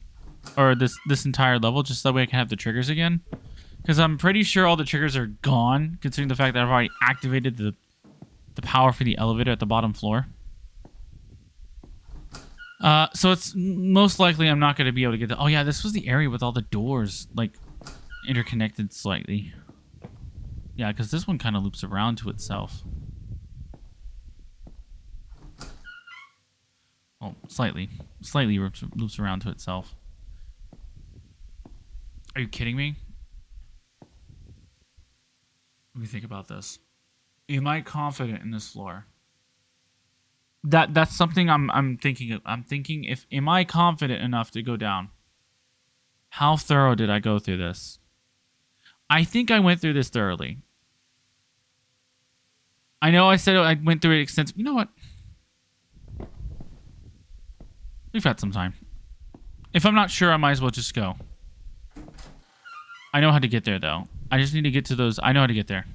or this entire level, just that way I can have the triggers again. Because I'm pretty sure all the triggers are gone, considering the fact that I've already activated the power for the elevator at the bottom floor. So it's most likely I'm not going to be able to get the... Oh yeah, this was the area with all the doors, like, interconnected slightly. Yeah, because this one kind of loops around to itself. Oh, slightly. Slightly loops around to itself. Are you kidding me? Let me think about this. Am I confident in this floor? That's something I'm thinking of. I'm thinking, am I confident enough to go down? How thorough did I go through this? I think I went through this thoroughly. I know I said I went through it extensively. You know what? We've got some time. If I'm not sure, I might as well just go. I know how to get there, though. I just need to get to those. I know how to get there.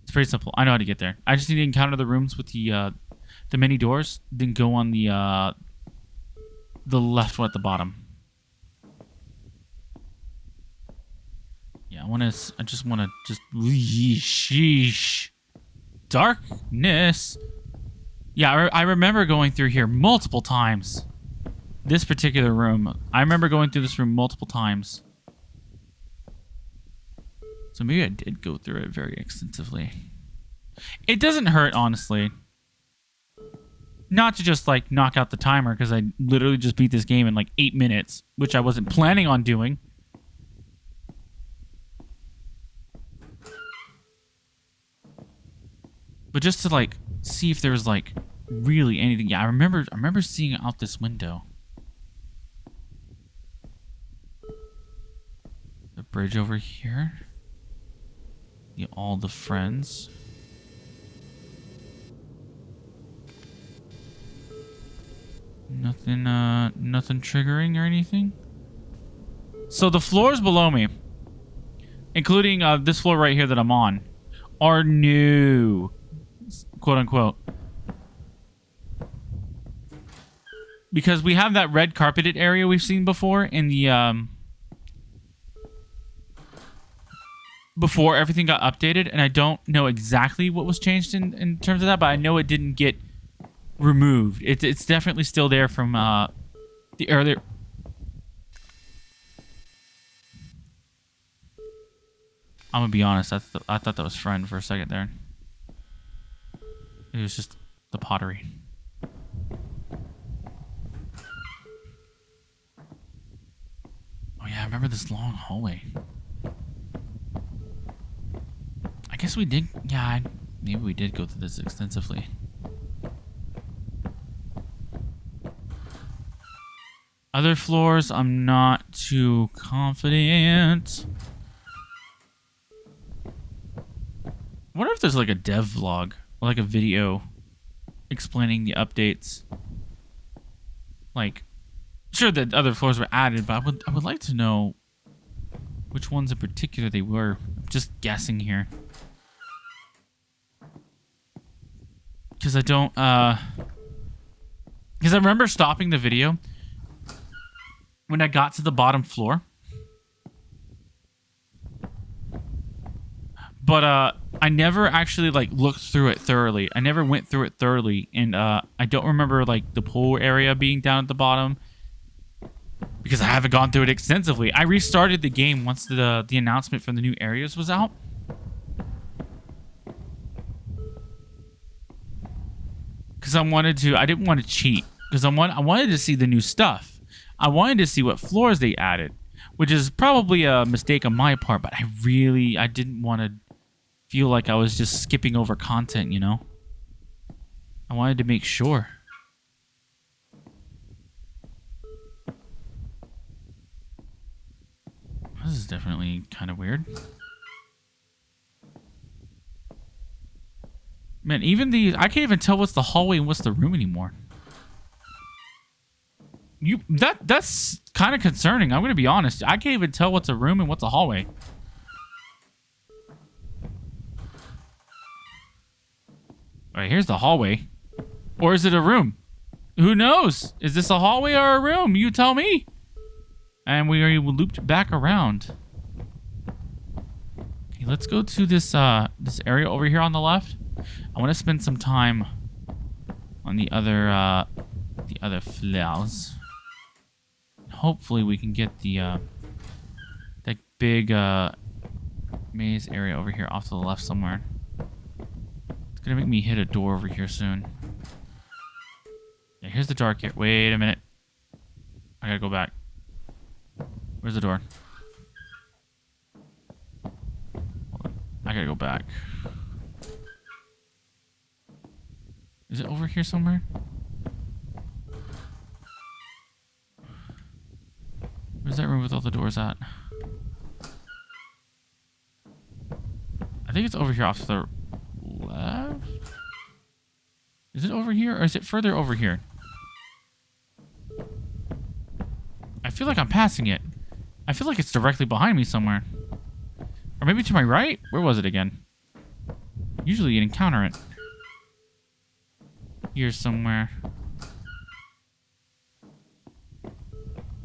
It's pretty simple. I know how to get there. I just need to encounter the rooms with the many doors, then go on the left one at the bottom. Yeah, I just want to sheesh. Darkness. Yeah, I remember going through here multiple times. This particular room. I remember going through this room multiple times. So maybe I did go through it very extensively. It doesn't hurt, honestly. Not to just, like, knock out the timer, because I literally just beat this game in, like, 8 minutes, which I wasn't planning on doing. But just to, like, see if there was, like, really anything. Yeah, I remember seeing out this window. The bridge over here. All the Frens. Nothing triggering or anything. So the floors below me, including this floor right here that I'm on, are new, quote unquote. Because we have that red carpeted area we've seen before in the before everything got updated, and I don't know exactly what was changed in terms of that, but I know it didn't get removed. It's definitely still there from the earlier. I'm gonna be honest. I thought that was Friend for a second there. It was just the pottery. Oh yeah, I remember this long hallway. I guess we did. Yeah, maybe we did go through this extensively. Other floors, I'm not too confident. I wonder if there's like a dev vlog or like a video explaining the updates. Like, sure that other floors were added, but I would like to know which ones in particular they were. I'm just guessing here. Because I don't, because I remember stopping the video when I got to the bottom floor. But I never actually like looked through it thoroughly. I never went through it thoroughly, and I don't remember like the pool area being down at the bottom because I haven't gone through it extensively. I restarted the game once the announcement for the new areas was out. Because I didn't want to cheat. Because I wanted to see the new stuff. I wanted to see what floors they added, which is probably a mistake on my part, but I didn't want to feel like I was just skipping over content, you know? I wanted to make sure. This is definitely kind of weird. Man, even I can't even tell what's the hallway and what's the room anymore. That's kind of concerning. I'm gonna be honest. I can't even tell what's a room and what's a hallway. All right, here's the hallway, or is it a room? Who knows? Is this a hallway or a room? You tell me. And we are looped back around. Okay, let's go to this this area over here on the left. I want to spend some time on the other floors. Hopefully we can get the that big maze area over here off to the left somewhere. It's gonna make me hit a door over here soon. Yeah, here's the dark here. Wait a minute. I gotta go back. Where's the door? Hold on. I gotta go back. Is it over here somewhere? Where's that room with all the doors at? I think it's over here off to the left. Is it over here or is it further over here? I feel like I'm passing it. I feel like it's directly behind me somewhere. Or maybe to my right? Where was it again? Usually you encounter it. Here somewhere.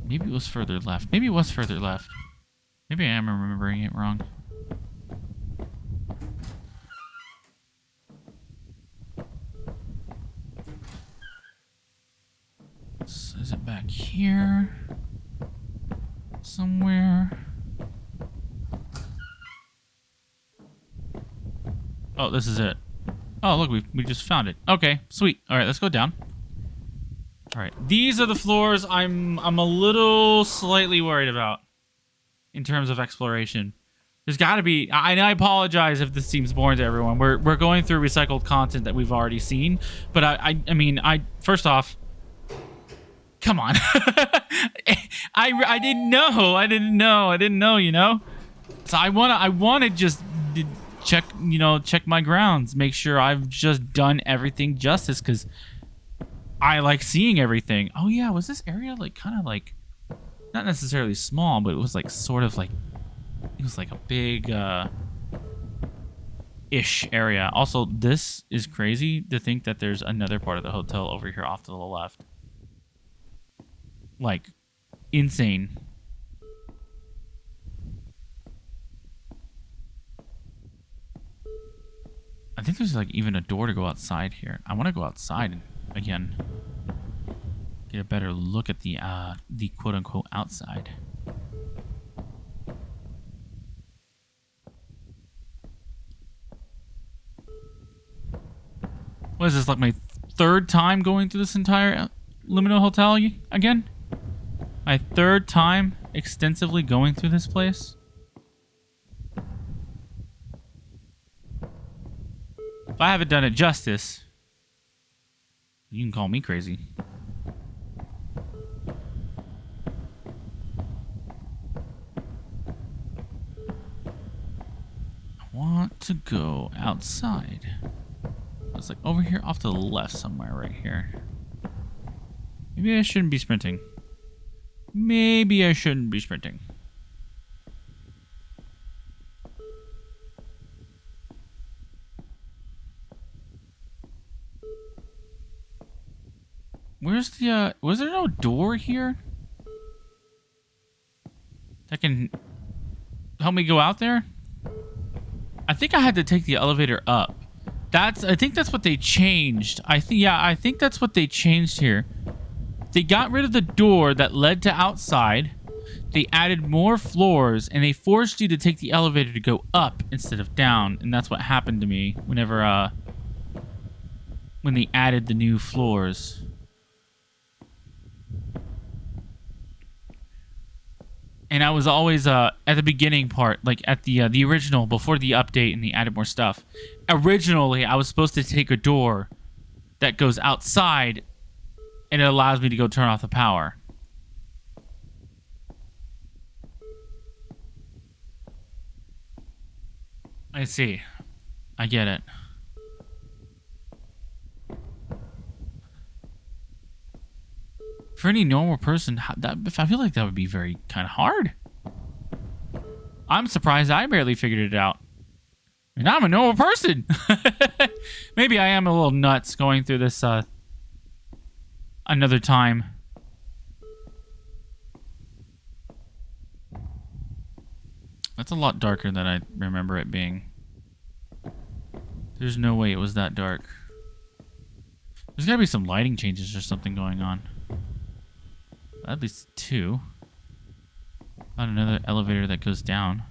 Maybe it was further left. Maybe it was further left. Maybe I am remembering it wrong. So is it back here? Somewhere? Oh, this is it. Oh, look, we just found it. Okay, sweet. All right, let's go down. All right, these are the floors I'm a little slightly worried about in terms of exploration. There's got to be. I apologize if this seems boring to everyone. We're going through recycled content that we've already seen, but I mean, first off, come on. I didn't know. You know, so I wanna just check my grounds, make sure I've just done everything justice, because I like seeing everything. Oh yeah, was this area like kind of like not necessarily small, but it was like sort of like it was like a big ish area. Also, this is crazy to think that there's another part of the hotel over here off to the left. Like, insane. I think there's like even a door to go outside here. I want to go outside again. Get a better look at the quote unquote outside. What is this, like my third time going through this entire Liminal Hotel again? My third time extensively going through this place? If I haven't done it justice, you can call me crazy. I want to go outside. It's like over here off to the left somewhere right here. Maybe I shouldn't be sprinting. Maybe I shouldn't be sprinting. Where's the, was there no door here? That can help me go out there? I think I had to take the elevator up. I think that's what they changed. I think that's what they changed here. They got rid of the door that led to outside. They added more floors, and they forced you to take the elevator to go up instead of down. And that's what happened to me whenever, when they added the new floors. And I was always at the beginning part, like at the original, before the update and they added more stuff. Originally, I was supposed to take a door that goes outside, and it allows me to go turn off the power. I see. I get it. For any normal person, I feel like that would be very kind of hard. I'm surprised I barely figured it out. And I'm a normal person. Maybe I am a little nuts going through this another time. That's a lot darker than I remember it being. There's no way it was that dark. There's gotta be some lighting changes or something going on. At least two. Not another elevator that goes down.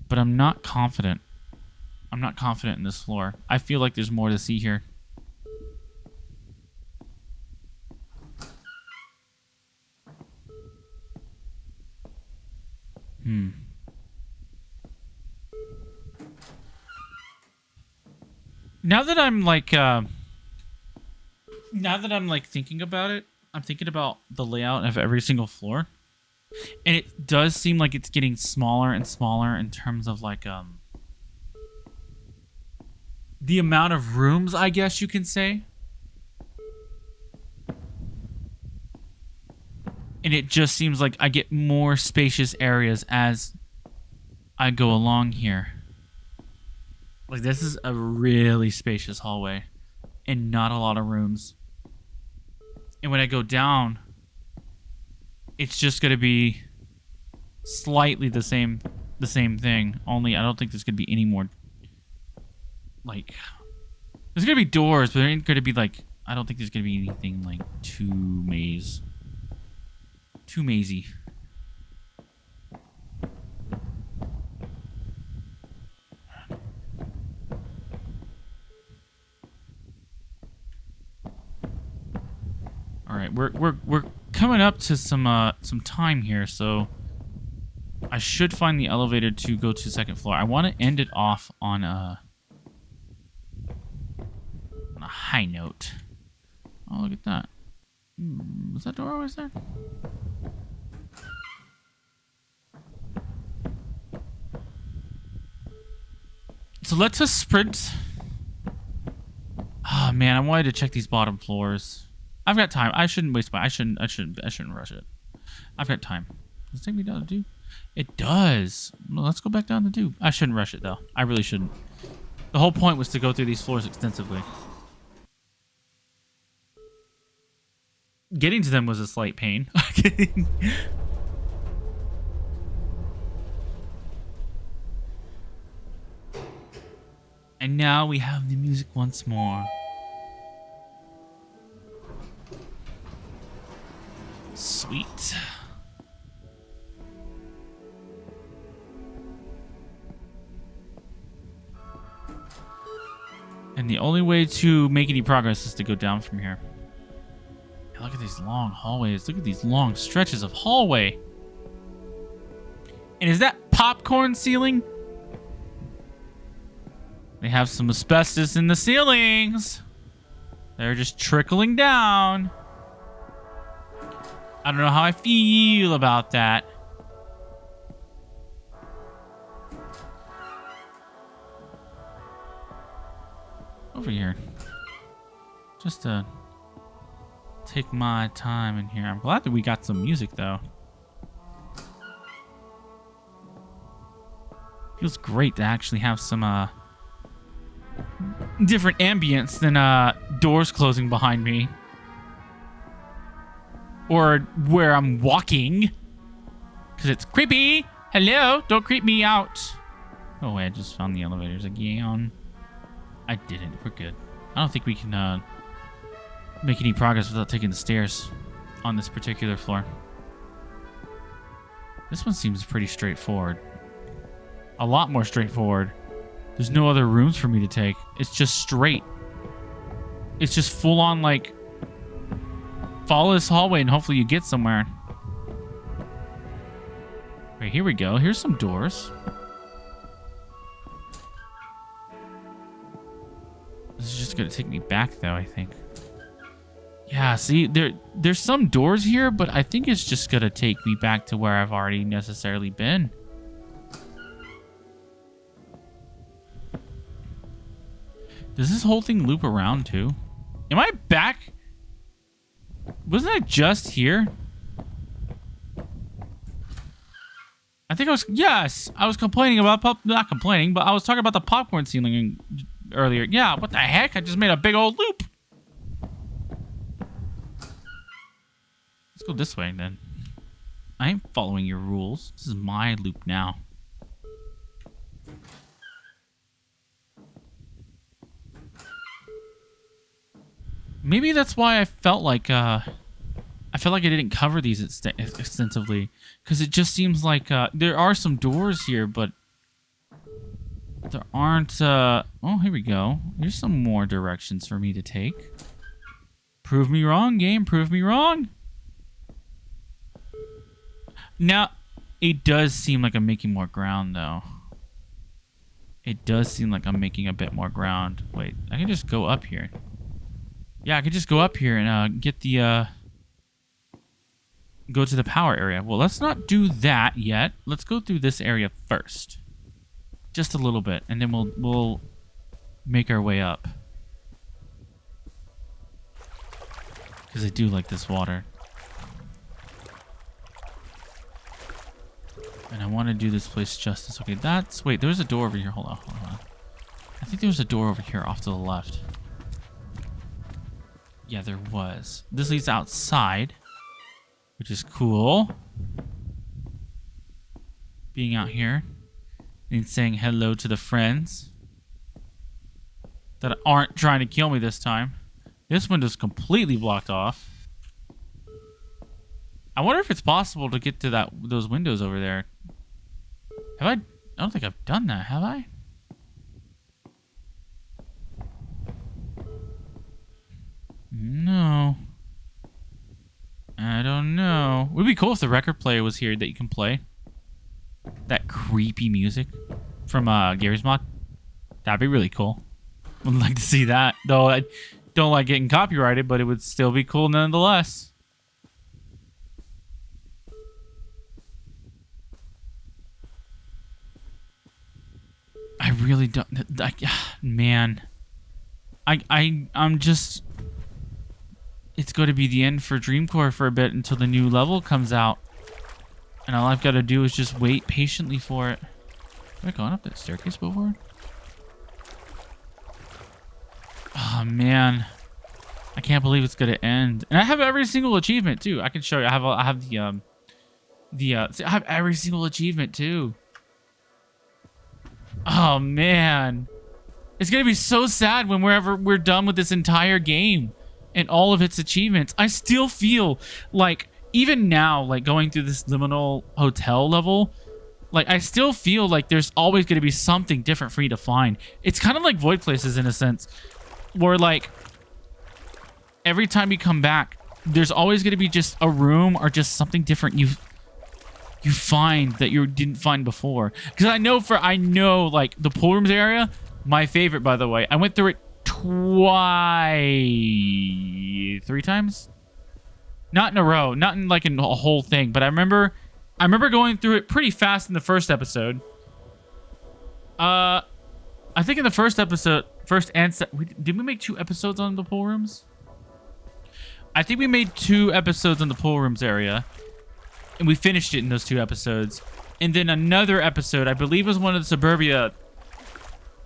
But I'm not confident. I'm not confident in this floor. I feel like there's more to see here. Now that I'm like thinking about it, I'm thinking about the layout of every single floor. And it does seem like it's getting smaller and smaller in terms of like the amount of rooms, I guess you can say. And it just seems like I get more spacious areas as I go along here. Like, this is a really spacious hallway and not a lot of rooms. And when I go down, it's just going to be slightly the same thing. Only I don't think there's going to be any more, like, there's going to be doors, but there ain't going to be, like, I don't think there's going to be anything, like, too mazy. All right, we're coming up to some time here, so I should find the elevator to go to the second floor. I want to end it off on a high note. Oh, look at that. Was that door always there? So let's just sprint. Oh man, I wanted to check these bottom floors. I've got time. I shouldn't waste my. I shouldn't rush it. I've got time. Does it take me down to 2? It does. Well, let's go back down to 2. I shouldn't rush it though. I really shouldn't. The whole point was to go through these floors extensively. Getting to them was a slight pain. And now we have the music once more. Sweet. And the only way to make any progress is to go down from here. Look at these long hallways. Look at these long stretches of hallway. And is that popcorn ceiling? They have some asbestos in the ceilings. They're just trickling down. I don't know how I feel about that. Over here. Just to take my time in here. I'm glad that we got some music though. Feels great to actually have some different ambience than doors closing behind me. Or where I'm walking. Because it's creepy. Hello, don't creep me out. Oh wait, I just found the elevators again. I didn't. We're good. I don't think we can make any progress without taking the stairs on this particular floor. This one seems pretty straightforward. A lot more straightforward. There's no other rooms for me to take. It's just straight. It's just full on like follow this hallway and hopefully you get somewhere. Wait, here we go. Here's some doors. This is just gonna take me back though, I think. Yeah, see, there's some doors here, but I think it's just gonna take me back to where I've already necessarily been. Does this whole thing loop around too? Am I back? Wasn't I just here? I think I was, yes, I was complaining about, not complaining, but I was talking about the popcorn ceiling earlier. Yeah, what the heck? I just made a big old loop. Let's go this way then. I ain't following your rules. This is my loop now. Maybe that's why I felt like I didn't cover these extensively, because it just seems like there are some doors here, but there aren't. Oh, here we go. Here's some more directions for me to take. Prove me wrong, game. Prove me wrong. Now, it does seem like I'm making more ground, though. It does seem like I'm making a bit more ground. Wait, I can just go up here. Yeah, I could just go up here and get the go to the power area. Well, let's not do that yet. Let's go through this area first, just a little bit, and then we'll make our way up. Because I do like this water, and I want to do this place justice. Okay, wait. There's a door over here. Hold on. I think there was a door over here off to the left. Yeah, there was. This leads outside, which is cool. Being out here and saying hello to the friends that aren't trying to kill me this time. This window's completely blocked off. I wonder if it's possible to get to those windows over there. I don't think I've done that, have I? No. I don't know. It would be cool if the record player was here that you can play. That creepy music from Gary's Mod. That'd be really cool. Would like to see that. Though I don't like getting copyrighted, but it would still be cool nonetheless. I really don't... man. I'm just... It's going to be the end for Dreamcore for a bit until the new level comes out. And all I've got to do is just wait patiently for it. Have I gone up that staircase before? man. I can't believe it's gonna end. And I have every single achievement too. I can show you. I have see, I have every single achievement too. Oh man. It's gonna be so sad when we're done with this entire game and all of its achievements. I still feel like even now, like going through this liminal hotel level, like I still feel like there's always gonna be something different for you to find. It's kind of like Void Places in a sense, where like every time you come back, there's always gonna be just a room or just something different you find that you didn't find before. Because I know like the pool rooms area, my favorite, by the way. I went through it three times, not in a row, not in like a whole thing. But I remember going through it pretty fast in the first episode. I think in the first episode, did we make 2 episodes on the pool rooms? I think we made 2 episodes on the pool rooms area. And we finished it in those 2 episodes. And then another episode, I believe was one of the Suburbia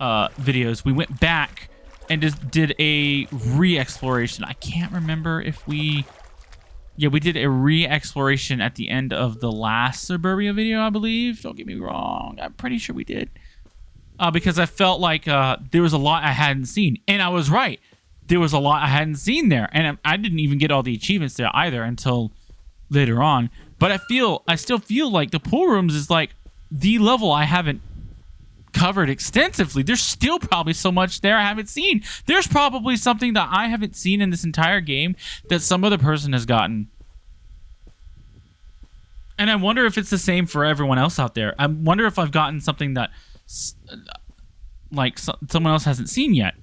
videos. We went back and just did a re-exploration. I can't remember if we... Yeah, we did a re-exploration at the end of the last Suburbia video, I believe. Don't get me wrong. I'm pretty sure we did. Because I felt like there was a lot I hadn't seen. And I was right. There was a lot I hadn't seen there. And I didn't even get all the achievements there either until later on. But I still feel like the pool rooms is like the level I haven't covered extensively. There's still probably so much there I haven't seen. There's probably something that I haven't seen in this entire game that some other person has gotten. And I wonder if it's the same for everyone else out there. I wonder if I've gotten something that like someone else hasn't seen yet.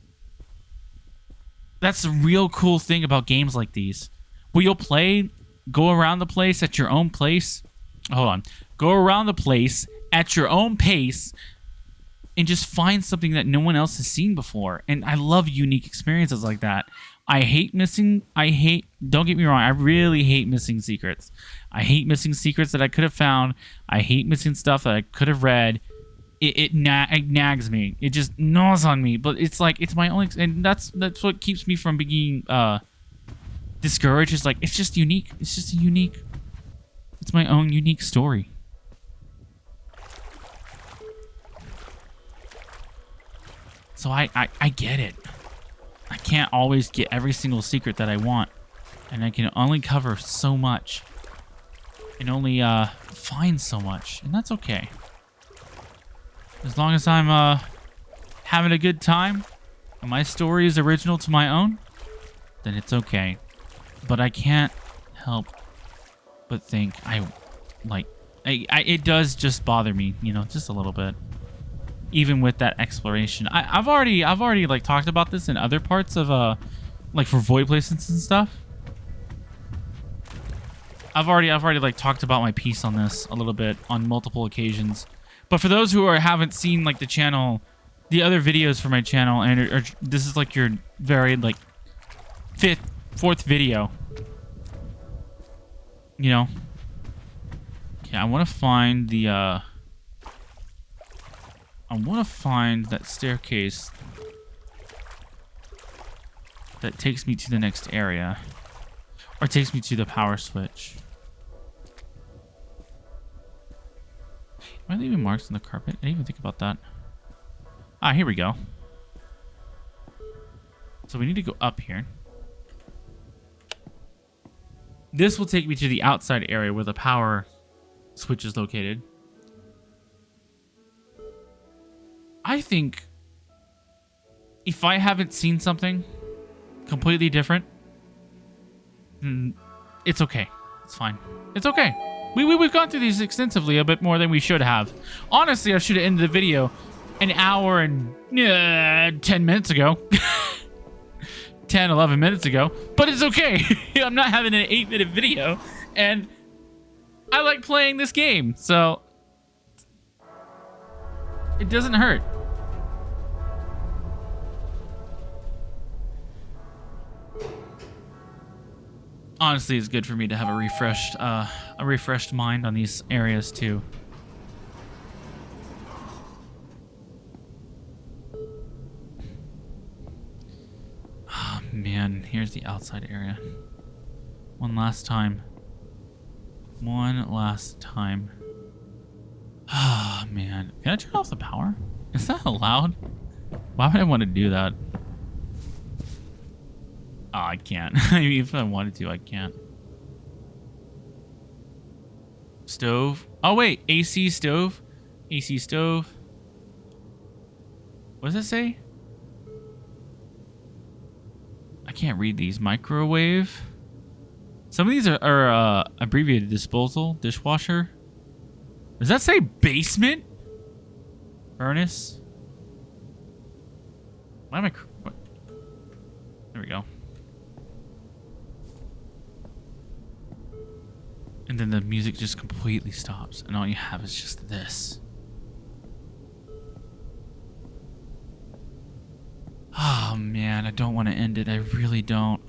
That's the real cool thing about games like these. Where you'll go around the place at your own place. Hold on. Go around the place at your own pace and just find something that no one else has seen before. And I love unique experiences like that. Don't get me wrong, I really hate missing secrets. I hate missing secrets that I could have found. I hate missing stuff that I could have read. It nags me. It just gnaws on me. But it's like, it's my only... And that's what keeps me from being... discouraged. Is like, it's just unique. It's my own unique story. So I get it. I can't always get every single secret that I want, and I can only cover so much and only find so much, and that's okay. As long as I'm having a good time and my story is original to my own, then it's okay. But I can't help but think it does just bother me, you know, just a little bit. Even with that exploration, I've already like talked about this in other parts of like for Void Places and stuff. I've already like talked about my piece on this a little bit on multiple occasions. But for those who haven't seen like the channel, the other videos for my channel, and this is like your very like 4th video, you know. Okay, I want to find that staircase that takes me to the next area, or takes me to the power switch. Am I leaving marks on the carpet? I didn't even think about that. Ah, here we go. So we need to go up here. This will take me to the outside area where the power switch is located. I think if I haven't seen something completely different, it's okay. It's fine. It's okay. We've gone through these extensively, a bit more than we should have. Honestly, I should have ended the video an hour and 10 minutes ago. 10, 11 minutes ago. But it's okay. I'm not having an 8-minute video. And I like playing this game. So it doesn't hurt. Honestly, it's good for me to have a refreshed mind on these areas too. there's the outside area. One last time. One last time. Ah, man. Can I turn off the power? Is that allowed? Why would I want to do that? Oh, I can't. I mean, if I wanted to, I can't. Stove. Oh, wait. AC stove. AC stove. What does it say? I can't read these. Microwave. Some of these are abbreviated. Disposal. Dishwasher. Does that say basement? Furnace. Why am I... What? There we go. And then the music just completely stops. And all you have is just this. Oh, man. I don't want to end it. I really don't.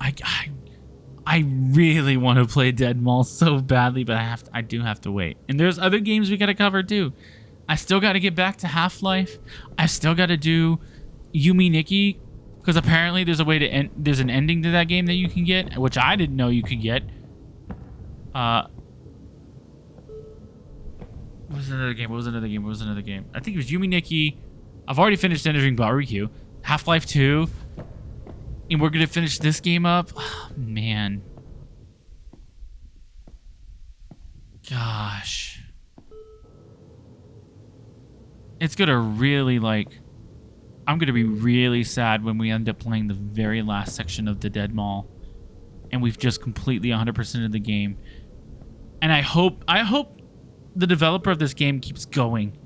I really want to play Dead Mall so badly, but I do have to wait. And there's other games we got to cover, too. I still got to get back to Half-Life. I still got to do Yumi Nikki, because apparently there's a way to end. There's an ending to that game that you can get, which I didn't know you could get. What was another game? What was another game? What was another game? I think it was Yumi Nikki. I've already finished Entering Barbecue. Half-Life 2. And we're going to finish this game up. Oh, man. Gosh. It's going to really, like... I'm going to be really sad when we end up playing the very last section of the Dead Mall. And we've just completely 100% of the game. And I hope the developer of this game keeps going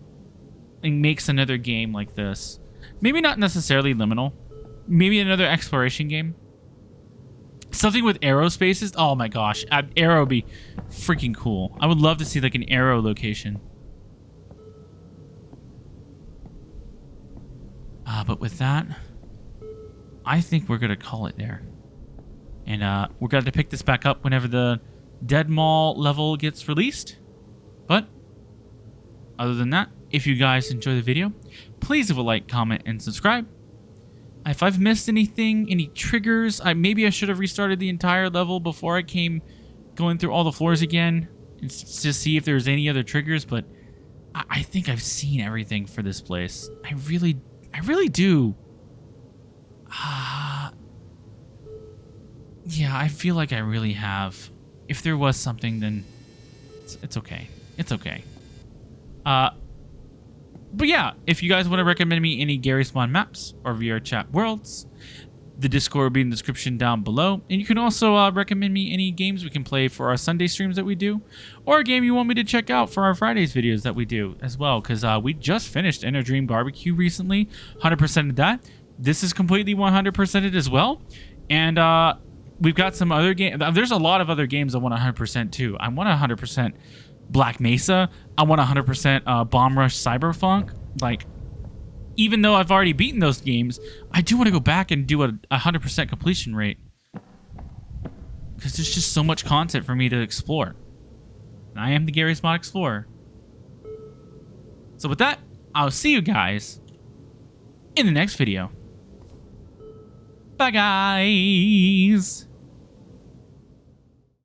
and makes another game like this. Maybe not necessarily Liminal. Maybe another exploration game. Something with aerospaces. Oh my gosh. Aero would be freaking cool. I would love to see like an aero location. But with that, I think we're going to call it there. And we're going to pick this back up whenever the Dead Mall level gets released. But other than that, if you guys enjoy the video, please leave a like, comment, and subscribe. If I've missed anything, any triggers, maybe I should have restarted the entire level before I came going through all the floors again and to see if there's any other triggers, but I think I've seen everything for this place. I really do. Yeah, I feel like I really have. If there was something, then it's okay. It's okay. But yeah, if you guys want to recommend me any Gary Spawn maps or VR chat worlds, the Discord will be in the description down below. And you can also recommend me any games we can play for our Sunday streams that we do, or a game you want me to check out for our Fridays videos that we do as well. Because we just finished Enter Dream Barbecue recently, 100% of that. This is completely 100%ed as well. And we've got some other games. There's a lot of other games I want 100% too. I want 100% Black Mesa. I want 100% Bomb Rush Cyberpunk. Like, even though I've already beaten those games, I do want to go back and do a 100% completion rate. Because there's just so much content for me to explore. And I am the Gary's Mod Explorer. So with that, I'll see you guys in the next video. Bye, guys!